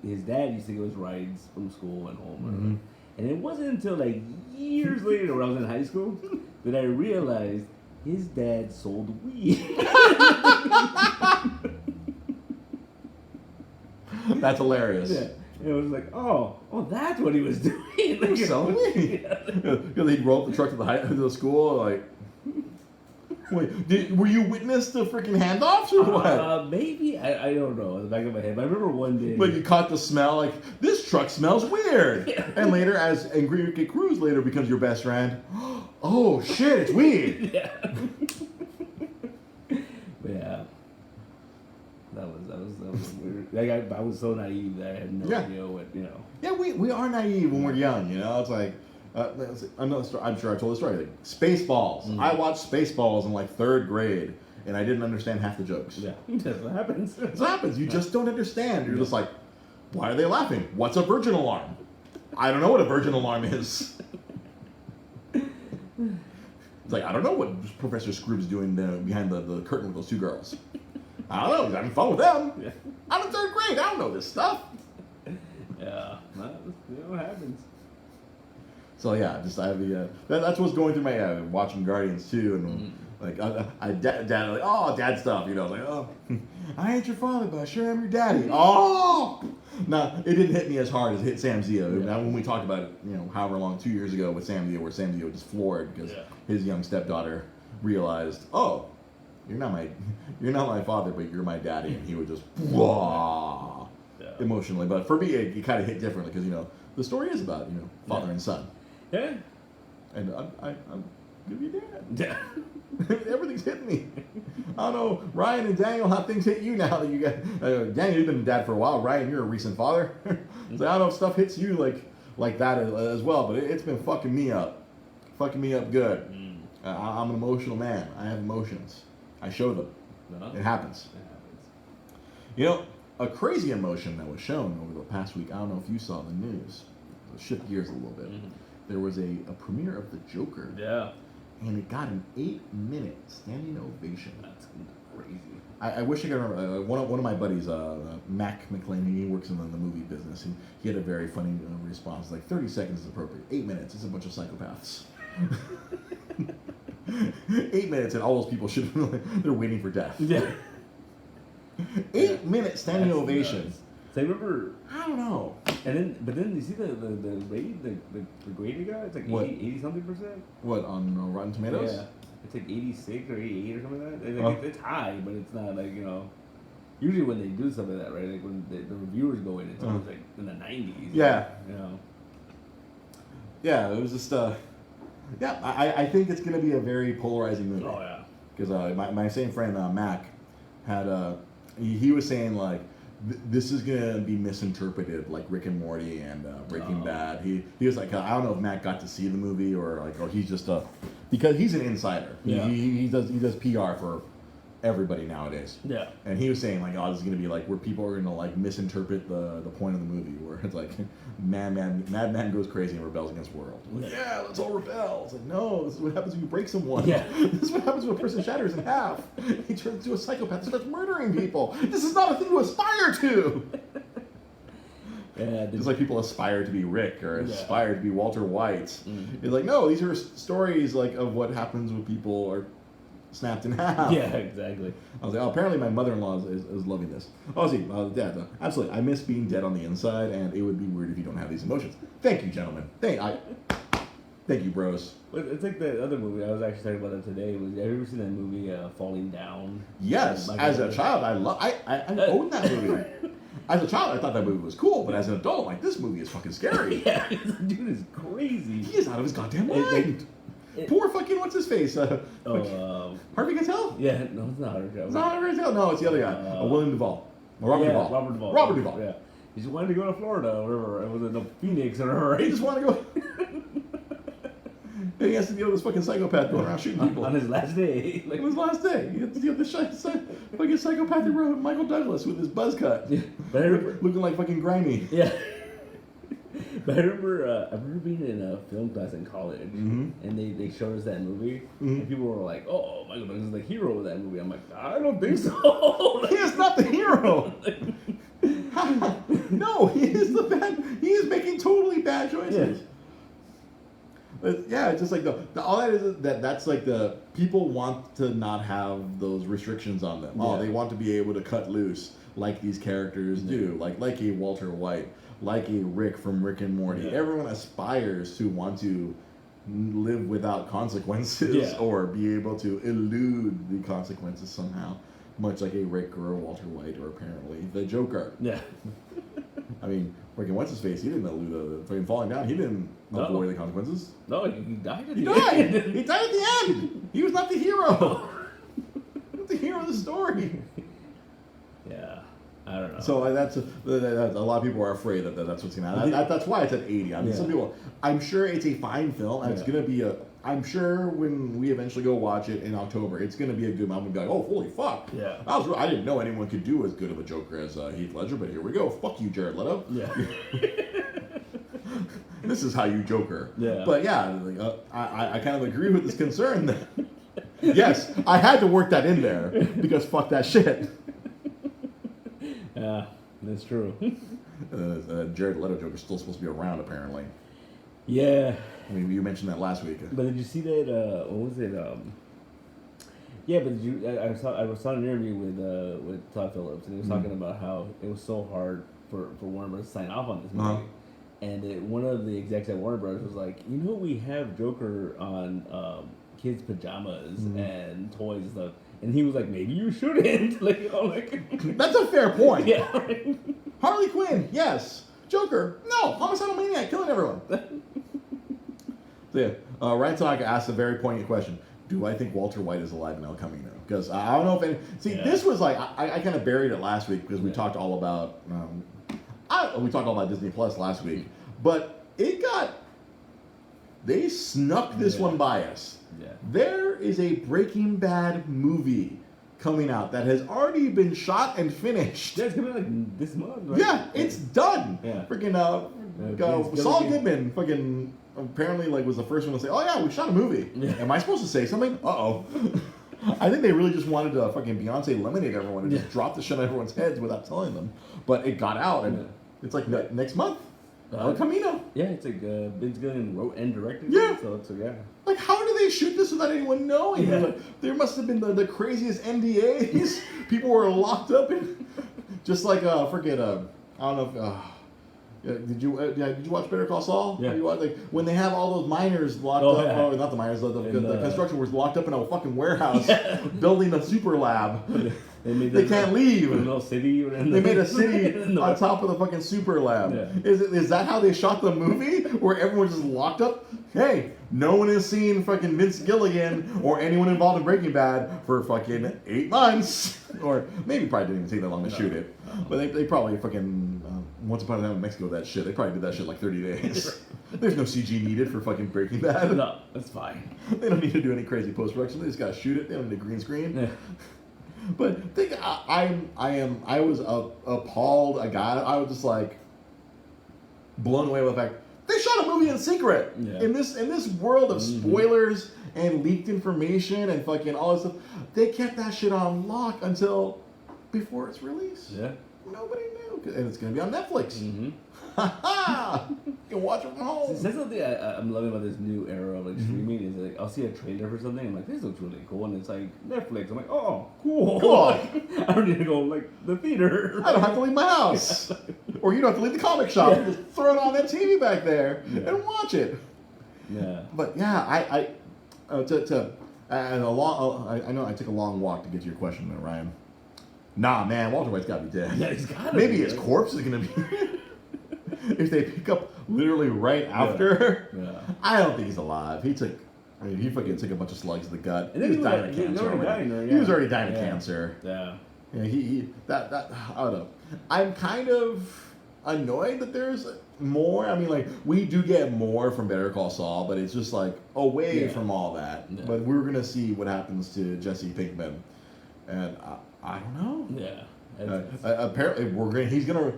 his dad used to give us rides from school and home. Mm-hmm. And it wasn't until like years later when I was in high school that I realized his dad sold weed. That's hilarious. Yeah. And it was like, oh, that's what he was doing. Like, selling weed. Because he'd roll up the truck to the school, like. Wait, were you witness to freaking handoffs or what? Maybe. I don't know. In the back of my head. But I remember one day. But you caught the smell, like, this truck smells weird. Yeah. And later, as Enrique Cruz later becomes your best friend, oh shit, it's weed. Yeah. Yeah. That was weird. Like I was so naive that I had no idea what, you know. Yeah, we are naive when we're young, you know? It's like, another story, I'm sure I told the story. Like, Spaceballs. Mm-hmm. I watched Spaceballs in like 3rd grade, and I didn't understand half the jokes. Yeah, that's what happens. That's what happens. You just don't understand. You're just like, why are they laughing? What's a virgin alarm? I don't know what a virgin alarm is. It's like, I don't know what Professor Scrooge's doing behind the curtain with those 2 girls. I don't know. He's having fun with them. Yeah. I'm in 3rd grade. I don't know this stuff. Yeah, you know what happens. So yeah, that's what's going through my head. Watching Guardians 2, and like dad like, oh, dad stuff, you know, like, oh, I ain't your father, but I sure am your daddy. Oh, no, it didn't hit me as hard as it hit Sam Zio. Yeah. Now, when we talked about it, you know, however long, 2 years ago with Sam Zio, where Sam Zio was floored because his young stepdaughter realized, oh, you're not my father, but you're my daddy, and he would just emotionally. But for me, it kind of hit differently because, you know, the story is about, you know, father and son. Yeah. And I'm gonna be dad. Yeah. Everything's hitting me. I don't know, Ryan and Daniel, how things hit you now that you got Daniel, you've been a dad for a while. Ryan, you're a recent father. So I don't know if stuff hits you like that as well, but it's been fucking me up good. I'm an emotional man. I have emotions. I show them. It happens. You know, a crazy emotion that was shown over the past week, I don't know if you saw the news. So shift gears a little bit. Mm-hmm. There was a premiere of The Joker. Yeah. And it got an 8-minute standing ovation. That's crazy. I wish I could remember. One of my buddies, Mac McLean, he works in the movie business. He had a very funny response. Like, 30 seconds is appropriate. 8 minutes is a bunch of psychopaths. 8 minutes, and all those people they're waiting for death. Yeah. 8-minute standing ovation. Nuts. So I remember. I don't know. But then you see the rate, the grade it got? It's like 80 something %. What, on Rotten Tomatoes? Yeah. It's like 86 or 88 or something like that. Like, it's high, but it's not like, you know. Usually when they do something like that, right? Like when the reviewers go in, it's always like in the 90s. Yeah. You know. Yeah, it was just yeah, I think it's gonna be a very polarizing movie. Oh yeah. Because my same friend Mac had he was saying like this is gonna be misinterpreted like Rick and Morty and Breaking Bad. He was like, I don't know if Matt got to see the movie or he's just because he's an insider. Yeah. He does PR for everybody nowadays. Yeah. And he was saying like, oh, this is gonna be like where people are gonna like misinterpret the point of the movie where it's like madman goes crazy and rebels against the world. Like, yeah, let's all rebel. It's like, no, this is what happens when you break someone. Yeah. This is what happens when a person shatters in half. He turns into a psychopath and starts murdering people. This is not a thing to aspire to. Just like people aspire to be Rick or aspire to be Walter White. It's like, no, these are stories like of what happens when people are snapped in half. Yeah, exactly. I was like, oh, apparently my mother-in-law is loving this. Oh, see, Dad, absolutely. I miss being dead on the inside, and it would be weird if you don't have these emotions. Thank you, gentlemen. Thank you, bros. It's like the other movie I was actually talking about that today. Have you ever seen that movie Falling Down? Yes, as a child, I owned that movie. As a child, I thought that movie was cool, but as an adult, like, this movie is fucking scary. Yeah, this dude is crazy. He is out of his goddamn mind. Poor fucking what's his face? Harvey Keitel? Yeah, no, it's not Harvey Keitel. It's not Harvey Keitel. No, it's the other guy. William Duvall. Robert Duvall. Robert Duvall. Yeah. He just wanted to go to Florida or whatever. It was in Phoenix or whatever. Right? He just wanted to go. He has to deal with this fucking psychopath going around shooting people. On his last day. Like, on his last day. He has to deal with this fucking psychopathic Michael Douglas with his buzz cut. Yeah. But I remember, looking like fucking grimy. Yeah. But I remember being in a film class in college, and they showed us that movie, and people were like, "Oh, Michael Douglas is the hero of that movie." I'm like, I don't think so. He is not the hero. No, he is the bad. He is making totally bad choices. Yeah, it's just like all that is that's like the people want to not have those restrictions on them. Oh, they want to be able to cut loose like these characters do, like a Walter White, like a Rick from Rick and Morty. Everyone aspires to want to live without consequences or be able to elude the consequences somehow, much like a Rick or a Walter White or apparently the Joker. Yeah. I mean, freaking what's his face? He didn't elude the fucking falling down. He didn't avoid the consequences. No, he died at the end. He died at the end. He was not the hero. He was the hero of the story. Yeah, I don't know. So that's a lot of people are afraid that that's what's gonna happen. That's why it's at 80. I mean, some people. I'm sure it's a fine film, and it's gonna be a. I'm sure when we eventually go watch it in October, it's gonna be a good moment. I'm gonna be like, oh, holy fuck! Yeah. I didn't know anyone could do as good of a Joker as Heath Ledger, but here we go. Fuck you, Jared Leto. Yeah. This is how you Joker. Yeah. But yeah, I kind of agree with this concern that. Yes, I had to work that in there because fuck that shit. Yeah, that's true. Jared Leto Joker's still supposed to be around, apparently. Yeah. I mean, you mentioned that last week. But did you see that? What was it? Yeah, but I saw an interview with Todd Phillips, and he was talking about how it was so hard for Warner Bros. To sign off on this movie. And one of the execs at Warner Bros. Was like, we have Joker on kids' pajamas and toys and stuff. And he was like, maybe you shouldn't. That's a fair point. Yeah. Harley Quinn, yes. Joker, no. Homicidal maniac, killing everyone. So yeah, Ryan Tanaka asked a very poignant question. Do I think Walter White is alive in El Camino? Because I don't know if any... See, this was like... I kind of buried it last week because we talked all about... we talked all about Disney Plus last week. But it got... They snuck this one by us. Yeah. There is a Breaking Bad movie coming out that has already been shot and finished. Yeah, it's coming like this month, right? Yeah, it's done. Yeah. Freaking Saul Goodman fucking apparently was the first one to say, "Oh yeah, we shot a movie." Yeah. Am I supposed to say something? Uh-oh. I think they really just wanted to fucking Beyonce lemonade everyone and just drop the shit on everyone's heads without telling them. But it got out and it's like next month. El Camino. Yeah, it's like Vince Gilligan wrote and directed it. Yeah. So Like, how do they shoot this without anyone knowing? Yeah. Like, there must have been the craziest NDAs. People were locked up in, just like I don't know if did you watch Better Call Saul? Yeah. You watch, when they have all those miners locked up. Yeah. Oh, not the miners. The construction workers locked up in a fucking warehouse, building a super lab. They can't leave. No city. They made a city on top of the fucking super lab. Yeah. Is that how they shot the movie? Where everyone's just locked up? Hey, no one has seen fucking Vince Gilligan or anyone involved in Breaking Bad for fucking 8 months. Or maybe probably didn't even take that long to shoot it. But they probably fucking, Once Upon a Time in Mexico, that shit. They probably did that shit like 30 days. There's no CG needed for fucking Breaking Bad. No, that's fine. They don't need to do any crazy post-production. They just gotta shoot it. They don't need a green screen. Yeah. But I was appalled. I was just like blown away with the fact they shot a movie in secret. Yeah. In this world of spoilers and leaked information and fucking all this stuff. They kept that shit on lock until before its release. Yeah. Nobody knew. and it's going to be on Netflix. Mm-hmm. Ha ha! You can watch it from home. That's something I'm loving about this new era of like streaming is like I'll see a trailer for something. I'm like, this looks really cool, and it's like Netflix. I'm like, oh, cool. Cool. I don't need to go like the theater. I don't have to leave my house, or you don't have to leave the comic shop. You just throw it on that TV back there and watch it. Yeah. But yeah, I know I took a long walk to get to your question there, Ryan. Nah, man, Walter White's got to be dead. Yeah, he's got to. Maybe his corpse is gonna be. If they pick up literally right after, I don't think he's alive. He fucking took a bunch of slugs to the gut. And He was dying of he was cancer. already already. dying, He was already dying of cancer. Yeah. Yeah, that I don't know. I'm kind of annoyed that there's more. I mean, like, we do get more from Better Call Saul, but it's just like away from all that. Yeah. But we're gonna see what happens to Jesse Pinkman, and I don't know. Yeah. Apparently, he's gonna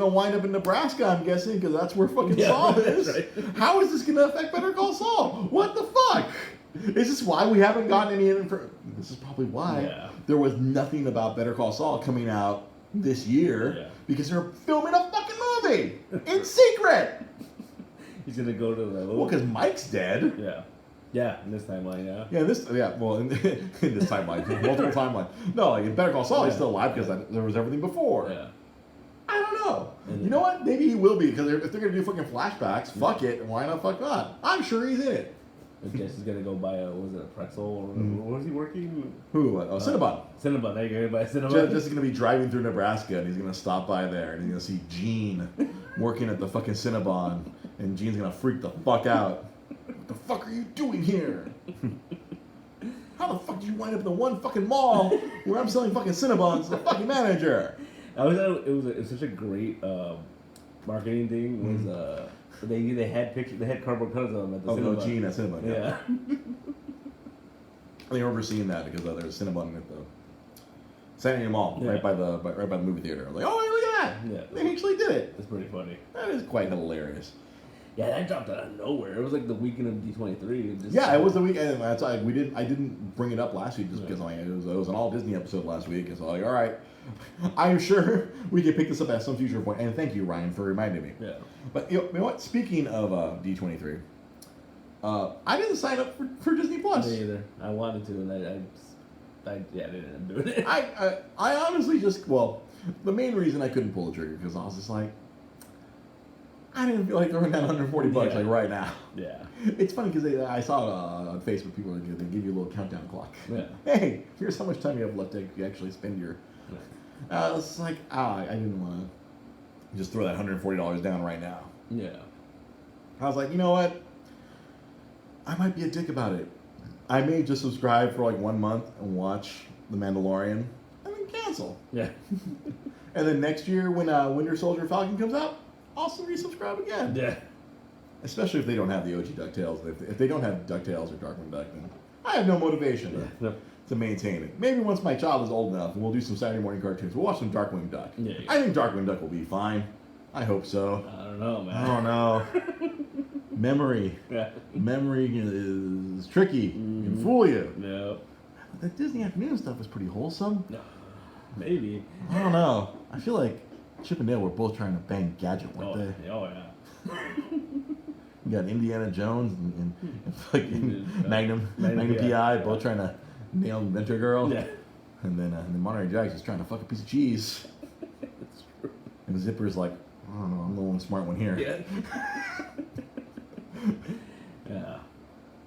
wind up in Nebraska. I'm guessing because that's where fucking Saul is. Right. How is this gonna affect Better Call Saul? What the fuck? Is this why we haven't gotten any information? This is probably why there was nothing about Better Call Saul coming out this year because they're filming a fucking movie in secret. He's gonna go to the Well, because Mike's dead. Yeah. Yeah, in this timeline, Well, in this timeline, multiple timelines. No, like in Better Call Saul, he's still alive because there was everything before. Yeah. I don't know. You know what? Maybe he will be because if they're gonna do fucking flashbacks, fuck it. Why not? Fuck not. I'm sure he's in it. I guess he's gonna go buy a pretzel or where was he working? Who? Cinnabon. Cinnabon. There you go. Buy a Cinnabon. Just gonna be driving through Nebraska and he's gonna stop by there and he's gonna see Gene working at the fucking Cinnabon and Gene's gonna freak the fuck out. What the fuck are you doing here? How the fuck did you wind up in the one fucking mall where I'm selling fucking Cinnabons to the fucking manager? It was such a great marketing thing. Was they had pictures, they had cardboard cutouts of them at the Cinnabon. Gene at Cinnabon. Yeah. I remember seeing that because there's Cinnabon at the San Diego Mall, right by the movie theater. I was like, oh, look at that! Yeah. They actually did it. That's pretty funny. That is quite hilarious. Yeah, that dropped out of nowhere. It was like the weekend of D23. Yeah, it was the weekend. That's why I didn't bring it up last week just because it was an all Disney episode last week. It's like, all right, I'm sure we can pick this up at some future point. And thank you, Ryan, for reminding me. Yeah. But you know what? Speaking of D23, I didn't sign up for Disney Plus. Me either. I wanted to, and I didn't end up doing it. I honestly the main reason I couldn't pull the trigger because I was just like, I didn't feel like throwing down $140 like right now. Yeah. It's funny because I saw it on Facebook. People they give you a little countdown clock. Yeah. Hey, here's how much time you have left to actually spend your. I was like, I didn't want to just throw that $140 down right now. Yeah. I was like, you know what? I might be a dick about it. I may just subscribe for like 1 month and watch The Mandalorian and then cancel. Yeah. And then next year when Winter Soldier Falcon comes out, also resubscribe again. Yeah. Especially if they don't have the OG DuckTales. If they don't have DuckTales or Darkwing Duck, then I have no motivation to maintain it. Maybe once my child is old enough and we'll do some Saturday morning cartoons. We'll watch some Darkwing Duck. Yeah. I think Darkwing Duck will be fine. I hope so. I don't know, man. I don't know. Memory. Yeah. Memory is tricky. Can fool you. No. The Disney Afternoon stuff is pretty wholesome. No. Maybe. I don't know. I feel like Chip and Dale were both trying to bang Gadget, weren't they? Oh, yeah. You got Indiana Jones and fucking Magnum yeah. PI, both trying to nail Inventor Girl. Yeah. And then Monterey Jack's just trying to fuck a piece of cheese. That's true. And Zipper's like, I don't know, I'm the one smart one here. Yeah. Yeah.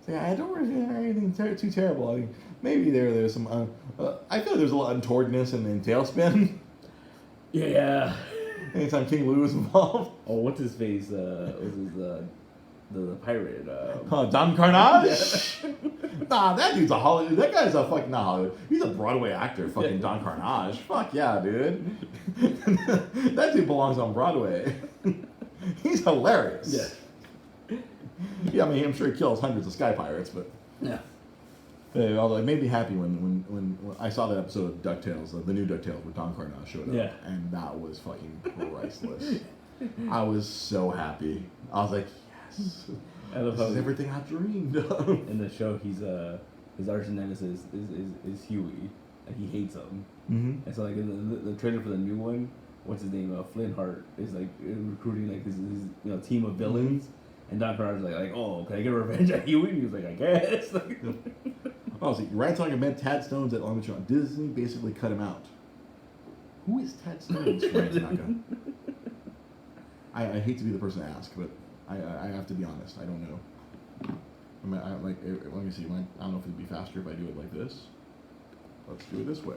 So yeah, I don't really think anything too terrible. I mean, maybe there's some. I feel like there's a lot of untowardness in Tailspin. Yeah. Anytime King Lou is involved. Oh, what's his face? Was his the pirate? Don Carnage. Nah, that dude's a Hollywood. That guy's a fucking not Hollywood. He's a Broadway actor. Fucking Don Carnage. Fuck yeah, dude. That dude belongs on Broadway. He's hilarious. Yeah. Yeah, I mean, I'm sure he kills hundreds of sky pirates, but. Yeah. Although it made me happy when I saw that episode of DuckTales, the new DuckTales, where Don Carnage showed up. Yeah. And that was fucking priceless. I was so happy. I was like, yes. I love This how is everything I dreamed of. in the show he's his arch nemesis is Huey. Like he hates him. Mm-hmm. And so like in the trailer for the new one, what's his name, Flintheart is like recruiting like this team of villains, and Dr. Hart's like, oh, can I get revenge at you? And he was like, I guess. Oh, see, Ryan talking about Tad Stones at Long Beach. Disney basically cut him out. Who is Tad Stones? Ryan Tanaka? I hate to be the person to ask, but I have to be honest. I don't know. I mean, let me see. I don't know if it'd be faster if I do it like this. Let's do it this way.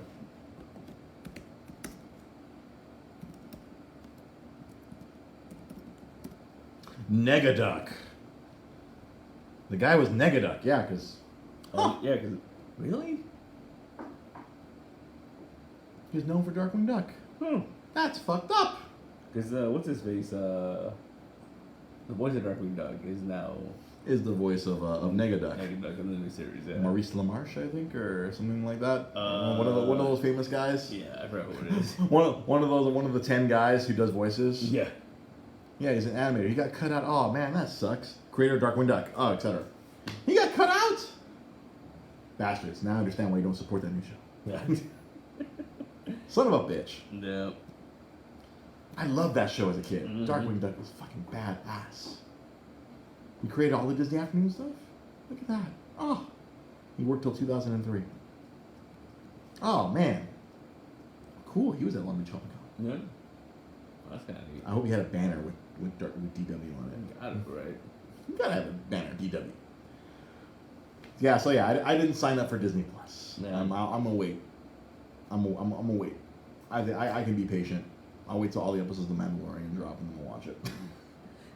Negaduck. The guy was Negaduck, yeah, because... Yeah, because... Really? He's known for Darkwing Duck. That's fucked up. Because, what's his face? The voice of Darkwing Duck is now... Is the voice of Negaduck. Negaduck in the new series, yeah. Maurice LaMarche, I think, or something like that. One of those famous guys. Yeah, I forgot who it is. one of the 10 guys who does voices. Yeah. Yeah, he's an animator. He got cut out. Oh man, that sucks. Creator of Darkwing Duck. Oh, etc. He got cut out. Bastards. Now I understand why you don't support that new show. Yeah. Son of a bitch. Yeah. I loved that show as a kid. Mm-hmm. Darkwing Duck was fucking badass. He created all the Disney afternoon stuff. Look at that. Oh, he worked till 2003. Oh man, cool. He was at Long Beach Comic Con. Yeah. That's kind of neat. I hope he had a banner with DW on it. Got it, right? You gotta have a banner, DW. Yeah, so yeah, I didn't sign up for Disney Plus. Yeah. I'm gonna wait. I'm gonna wait. I can be patient. I'll wait till all the episodes of The Mandalorian drop and then we'll watch it.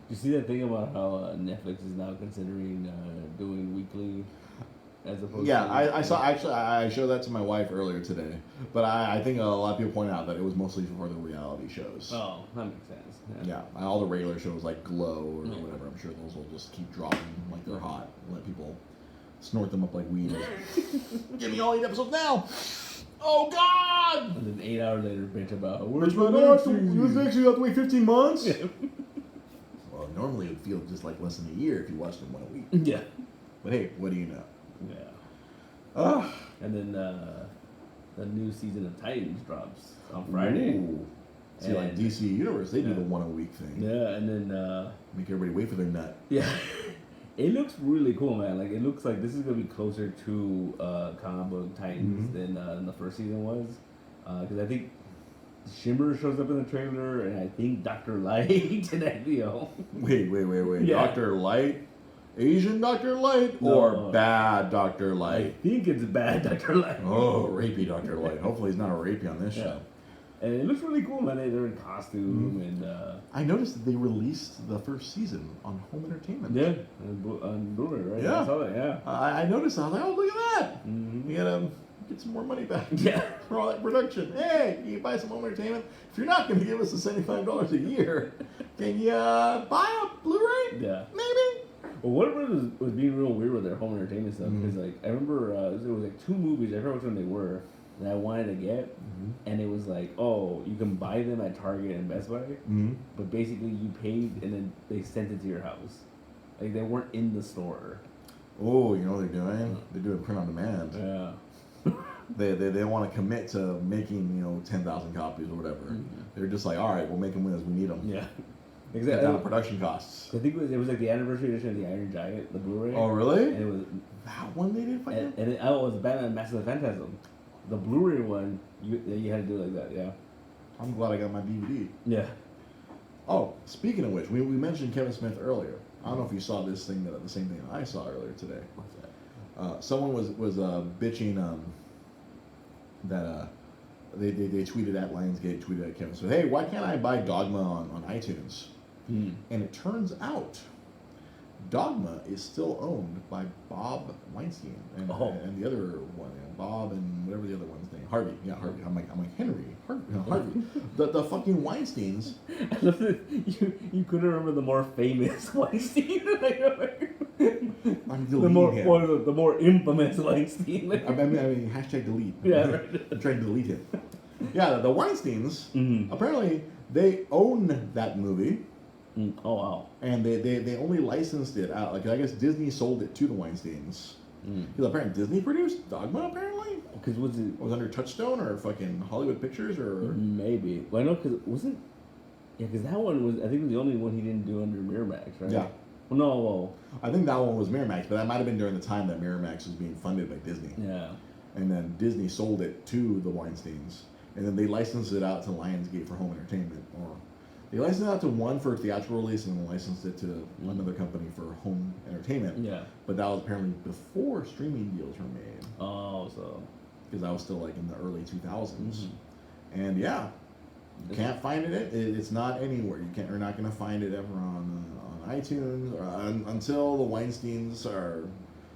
You see that thing about how Netflix is now considering doing weekly as opposed to... Yeah, I saw, actually, I showed that to my wife earlier today. But I think a lot of people point out that it was mostly for the reality shows. Oh, that makes sense. Yeah, all the regular shows like Glow or whatever, I'm sure those will just keep dropping like they're hot and let people snort them up like weed. Give me all 8 episodes now! Oh, God! And then 8 hours later, bitch about... This actually have to wait 15 months? Well, normally it would feel just like less than a year if you watched them 1 a week. Yeah. But hey, what do you know? Yeah. And then the new season of Titans drops on Friday. Ooh. See, like DC Universe, they do the 1 a week thing. Yeah, and then... Make everybody wait for their nut. Yeah. It looks really cool, man. Like, it looks like this is going to be closer to comic book Titans than the first season was. Because I think Shimmer shows up in the trailer, and I think Dr. Light and that, Wait. Yeah. Dr. Light? Asian Dr. Light? Or bad Dr. Light? I think it's bad Dr. Light. Oh, rapey Dr. Light. Hopefully he's not a rapey on this show. And it looks really cool, man. They're in costume and... I noticed that they released the first season on home entertainment. Yeah, on Blu-ray, right? Yeah. I saw that, yeah. I noticed that. I was like, oh, look at that. Mm-hmm. You gotta get some more money back. Yeah. For all that production. Hey, can you buy some home entertainment? If you're not going to give us the $75 a year, can you buy a Blu-ray? Yeah. Maybe? Well, Warner Brothers was being real weird with their home entertainment stuff because, like, I remember there was like 2 movies. I forgot which one they were that I wanted to get, and it was like, oh, you can buy them at Target and Best Buy, but basically you paid and then they sent it to your house. Like, they weren't in the store. Oh, you know what they're doing? They're doing print on demand. Yeah. They want to commit to making 10,000 copies or whatever. They're just like, all right, we'll make them as we need them. Yeah. Cut Exactly. down the production costs. I think it was like the anniversary edition of the Iron Giant, the Blu-ray. Oh, really? And it was That one they did fucking? and it was Batman Mask of the Phantasm. The Blu-ray one, you had to do it like that, yeah. I'm glad I got my DVD. Yeah. Oh, speaking of which, we mentioned Kevin Smith earlier. I don't know if you saw this thing, the same thing I saw earlier today. What's that? Someone was bitching that they tweeted at Lionsgate, tweeted at Kevin Smith, hey, why can't I buy Dogma on iTunes? And it turns out Dogma is still owned by Bob Weinstein and the other one, Bob and whatever the other one's name, Harvey. Yeah, Harvey. I'm like Henry. Harvey. The fucking Weinsteins. I love that you couldn't remember the more famous Weinstein. I'm deleting him. The more infamous Weinstein. I mean, hashtag delete. Yeah, right. I'm trying to delete him. Yeah, the Weinsteins. Apparently, they own that movie. Oh wow! And they only licensed it out. Like, I guess Disney sold it to the Weinsteins, Because apparently Disney produced Dogma, apparently. Because was it Was under Touchstone or fucking Hollywood Pictures or... maybe? Well, I know because wasn't. Yeah, because that one was. I think was the only one he didn't do under Miramax, right? Yeah. Well, no. Well, I think that one was Miramax, but that might have been during the time that Miramax was being funded by Disney. yeah. And then Disney sold it to the Weinsteins. And then they licensed it out to Lionsgate for home entertainment. Or they licensed it out to one for theatrical release and then licensed it to another company for home entertainment. Yeah. But that was apparently before streaming deals were made. Oh, so. Because that was still like in the early 2000s. Mm-hmm. And yeah, you can't find it. It's not anywhere. You're not going to find it ever on iTunes or until the Weinsteins are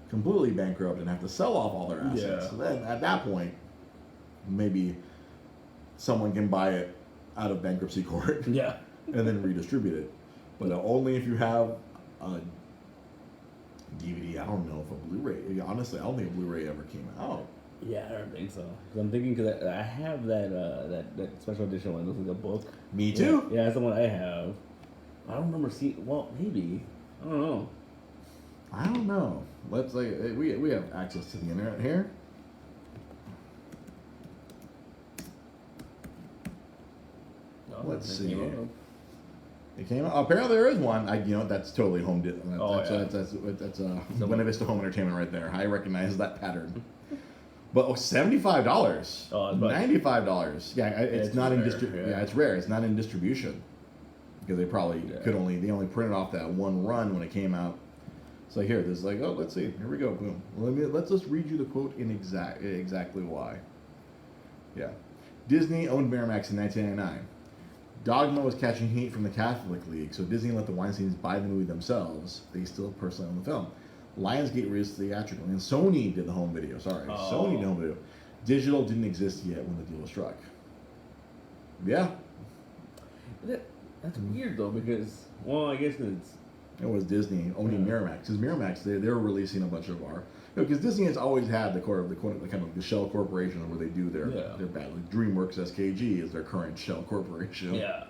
completely bankrupt and have to sell off all their assets. Yeah. So then at that point, maybe someone can buy it out of bankruptcy court Yeah. and then redistribute it. But only if you have a DVD. I don't know if a Blu-ray. Honestly, I don't think a Blu-ray ever came out. Yeah, I don't think so. Because I'm thinking because I have that special edition one. It looks like a book. Me too. Yeah, that's the one I have. I don't remember seeing. Well, maybe. I don't know. I don't know. Let's like we have access to the internet here. No, Let's that see. came out. It came out. Apparently, there is one. That's totally home. That's Buena Vista Home Entertainment right there. I recognize that pattern. But $75. Oh, $95. Yeah, it's not in rare, distribution. yeah. Yeah, it's rare. It's not in distribution because they probably they only printed off that one run when it came out. So here, there's like, oh, let's see. Here we go. Boom. Let's just read you the quote in exactly why. Yeah, Disney owned Miramax in 1999. Dogma was catching heat from the Catholic League, so Disney let the Weinsteins buy the movie themselves. They still personally own the film. Lionsgate released the theatrical, and Sony did the home video. Sorry, Sony did the home video. Digital didn't exist yet when the deal was struck. Yeah. That's weird though, because I guess it's It was Disney owning Miramax. Because Miramax, they were releasing a bunch of our... Because Disney has always had the kind of the shell corporation where they do their bad. Like DreamWorks SKG is their current shell corporation. Yeah.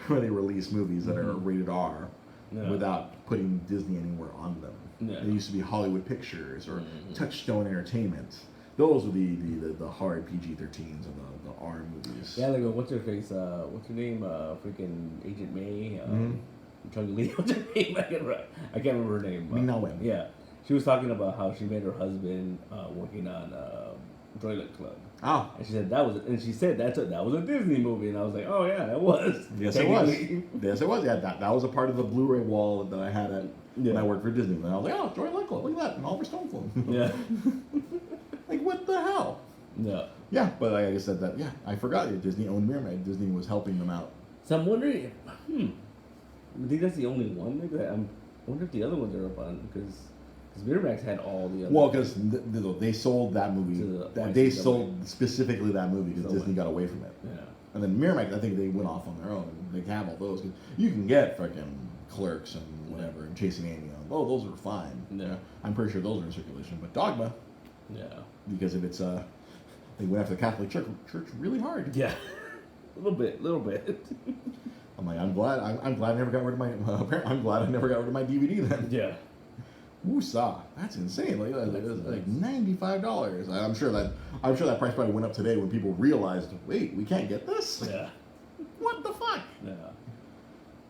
Where they release movies that are rated R without putting Disney anywhere on them. Yeah. It used to be Hollywood Pictures or Touchstone Entertainment. Those were the hard PG-13s and the R movies. Yeah, like what's her face? What's her name? Freaking Agent May. I'm trying to leave. What's her name? I can't remember her name. Ming-Na Wen. Yeah, she was talking about how she met her husband working on Toilet Club. Oh. And she said that was a Disney movie, and I was like, oh yeah, that was. Yes, it was. Yes, it was. Yeah, that was a part of the Blu-ray wall that I had when I worked for Disney. And I was like, oh, Toilet Club, look at that, and Oliver Stone film. Yeah. Like, what the hell? Yeah. Yeah, but like I said that. Yeah, I forgot that Disney owned Miramax. Disney was helping them out. So I'm wondering. I think that's the only one. Maybe I wonder if the other ones are up on because Miramax had all the other. Well, because they sold that movie. They sold specifically that movie because Disney got away from it. Yeah. And then Miramax, I think they went off on their own. They have all those. 'Cause you can get fucking Clerks and whatever and Chasing Amy. Oh, those are fine. Yeah. I'm pretty sure those are in circulation. But Dogma. Yeah. Because if it's they went after the Catholic Church really hard. Yeah. A little bit. I'm like, I'm glad I never got rid of my. I'm glad I never got rid of my DVD then. Yeah. Woosah, that's insane. Like $95. I'm sure that price probably went up today when people realized, wait, we can't get this. Yeah. What the fuck? Yeah.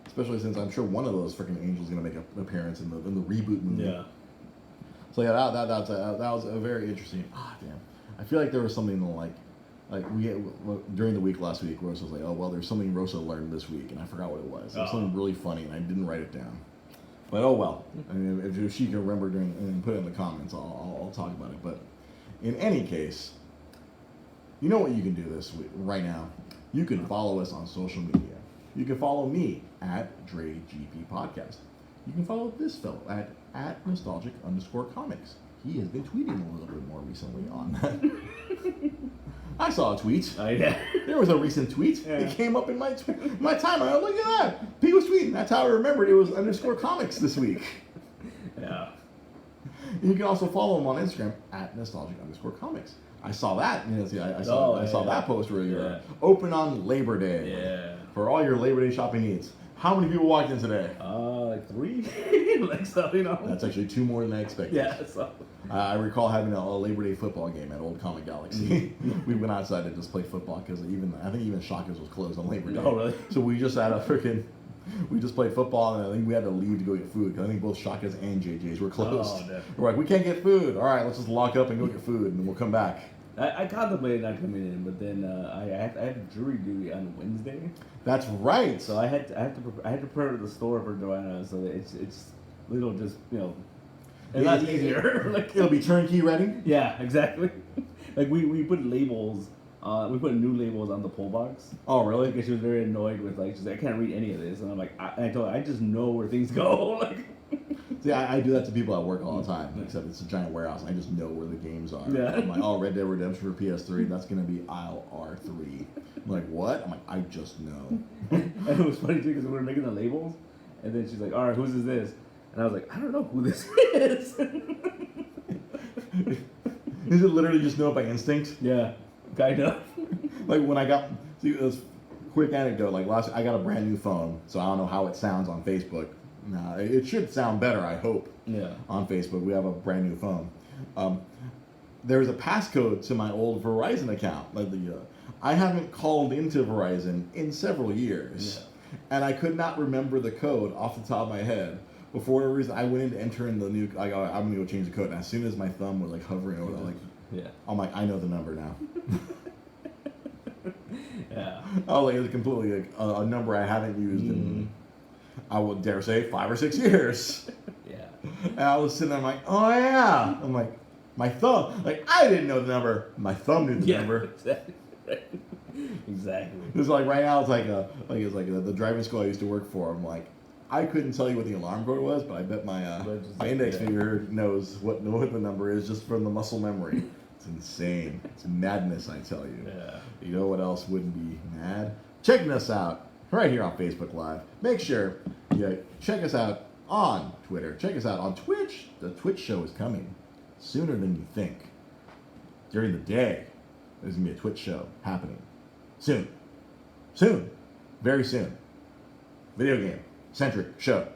Especially since I'm sure one of those freaking angels is gonna make an appearance in the reboot movie. Yeah. So yeah, that was a very interesting. Damn. I feel like there was something like during the week last week, Rosa was like, oh well, there's something Rosa learned this week, and I forgot what it was. It was something really funny, and I didn't write it down. But oh well. I mean, if she can remember and put it in the comments, I'll talk about it. But in any case, you know what you can do this week right now. You can follow us on social media. You can follow me at DreGP Podcast. You can follow this fellow at nostalgic_comics. He has been tweeting a little bit more recently on that. I saw a tweet. Oh, yeah. There was a recent tweet. Yeah. It came up in my timeline. I was like, look at that. Pete was tweeting. That's how I remembered it was _comics this week. Yeah. And you can also follow him on Instagram at nostalgic_comics. I saw that. I saw that post where you're open on Labor Day. Yeah. For all your Labor Day shopping needs. How many people walked in today? Like 3, like so, you know. That's actually 2 more than I expected. Yeah. So. I recall having a Labor Day football game at Old Comic Galaxy. We went outside to just play football because I think even Shaka's was closed on Labor Day. Oh, really? So we just had we just played football, and I think we had to leave to go get food because I think both Shaka's and JJ's were closed. Oh, definitely. We're like, we can't get food. All right, let's just lock up and go get food, and then we'll come back. I contemplated not coming in, but then I had jury duty on Wednesday. That's right. So I had to prepare the store for Joanna, so that it's little just a lot easier. Like it'll be turnkey ready. Yeah, exactly. Like we put labels. We put new labels on the pull box. Oh, really? Because she was very annoyed with she's like, I can't read any of this, and I'm like, I told her I just know where things go. Like. See, I do that to people at work all the time, except it's a giant warehouse, and I just know where the games are. Yeah. I'm like, oh, Red Dead Redemption for PS3, that's going to be aisle R3. I'm like, what? I'm like, I just know. And it was funny, too, because we were making the labels, and then she's like, all right, whose is this? And I was like, I don't know who this is. Is it literally just know it by instinct? Yeah, kind of. Like, when I got, see, this quick anecdote, like, I got a brand new phone, so I don't know how it sounds on Facebook. No, it should sound better, I hope. Yeah. On Facebook, we have a brand new phone. There's a passcode to my old Verizon account. Like I haven't called into Verizon in several years, and I could not remember the code off the top of my head. But for whatever reason, I went in to enter in the new. I'm gonna go change the code. And as soon as my thumb was like hovering over, I'm like, I know the number now. Yeah. I was like, it's completely like a number I haven't used in. I would dare say 5 or 6 years. Yeah. And I was sitting there, I'm like, oh yeah. I'm like, my thumb. Like, I didn't know the number. My thumb knew the number. Exactly. Exactly. It's like right now, it's like the driving school I used to work for. I'm like, I couldn't tell you what the alarm code was, but I bet my index finger knows what the number is just from the muscle memory. It's insane. It's madness, I tell you. Yeah. You know what else wouldn't be mad? Checking us out right here on Facebook Live. Make sure you check us out on Twitter. Check us out on Twitch. The Twitch show is coming sooner than you think. During the day, there's going to be a Twitch show happening. Soon. Soon. Very soon. Video game centric show.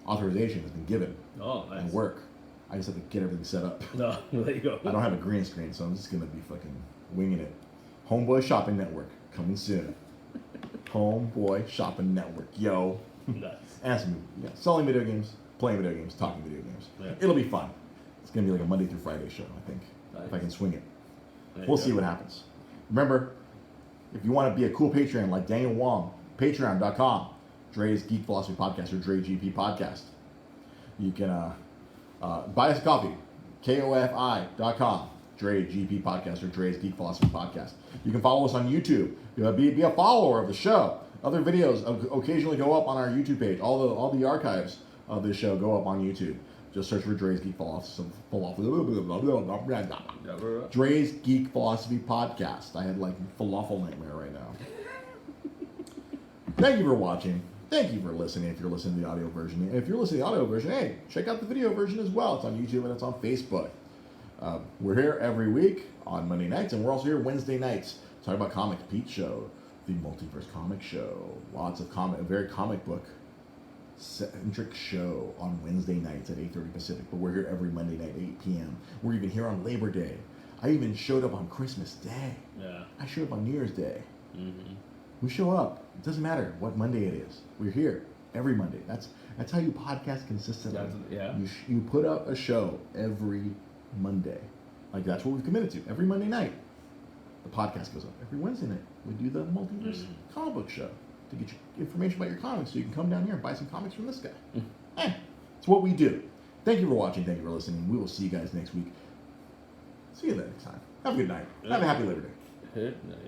Authorization has been given. Oh, nice. And work. I just have to get everything set up. No, there you go. I don't have a green screen, so I'm just going to be fucking winging it. Homeboy Shopping Network. Coming soon. Homeboy Shopping Network. Yo. Nice. And some, selling video games, playing video games, talking video games. Yeah. It'll be fun. It's going to be like a Monday through Friday show, I think. Nice. If I can swing it. We'll see what happens. Remember, if you want to be a cool Patreon like Daniel Wong, patreon.com, Dre's Geek Philosophy Podcast or Dre GP Podcast. You can buy us a coffee, kofi.com. Dre GP Podcast or Dre's Geek Philosophy Podcast. You can follow us on YouTube. Be a follower of the show. Other videos occasionally go up on our YouTube page. All the archives of this show go up on YouTube. Just search for Dre's Geek Philosophy. Dre's Geek Philosophy Podcast. I had like falafel nightmare right now. Thank you for watching. Thank you for listening if you're listening to the audio version. If you're listening to the audio version, hey, check out the video version as well. It's on YouTube and it's on Facebook. We're here every week on Monday nights, and we're also here Wednesday nights talking about Comics. Pete Show, the Multiverse Comic Show. Lots of a very comic book centric show on Wednesday nights at 8:30 Pacific. But we're here every Monday night, 8 p.m. We're even here on Labor Day. I even showed up on Christmas Day. Yeah. I showed up on New Year's Day. Mm-hmm. We show up. It doesn't matter what Monday it is. We're here every Monday. That's how you podcast consistently. Yeah. You put up a show every Monday. Like, that's what we've committed to. Every Monday night, the podcast goes up. Every Wednesday night, we do the Multiverse comic book show to get you information about your comics so you can come down here and buy some comics from this guy. It's what we do. Thank you for watching. Thank you for listening. We will see you guys next week. See you next time. Have a good night. Have a happy Labor Day. Good night.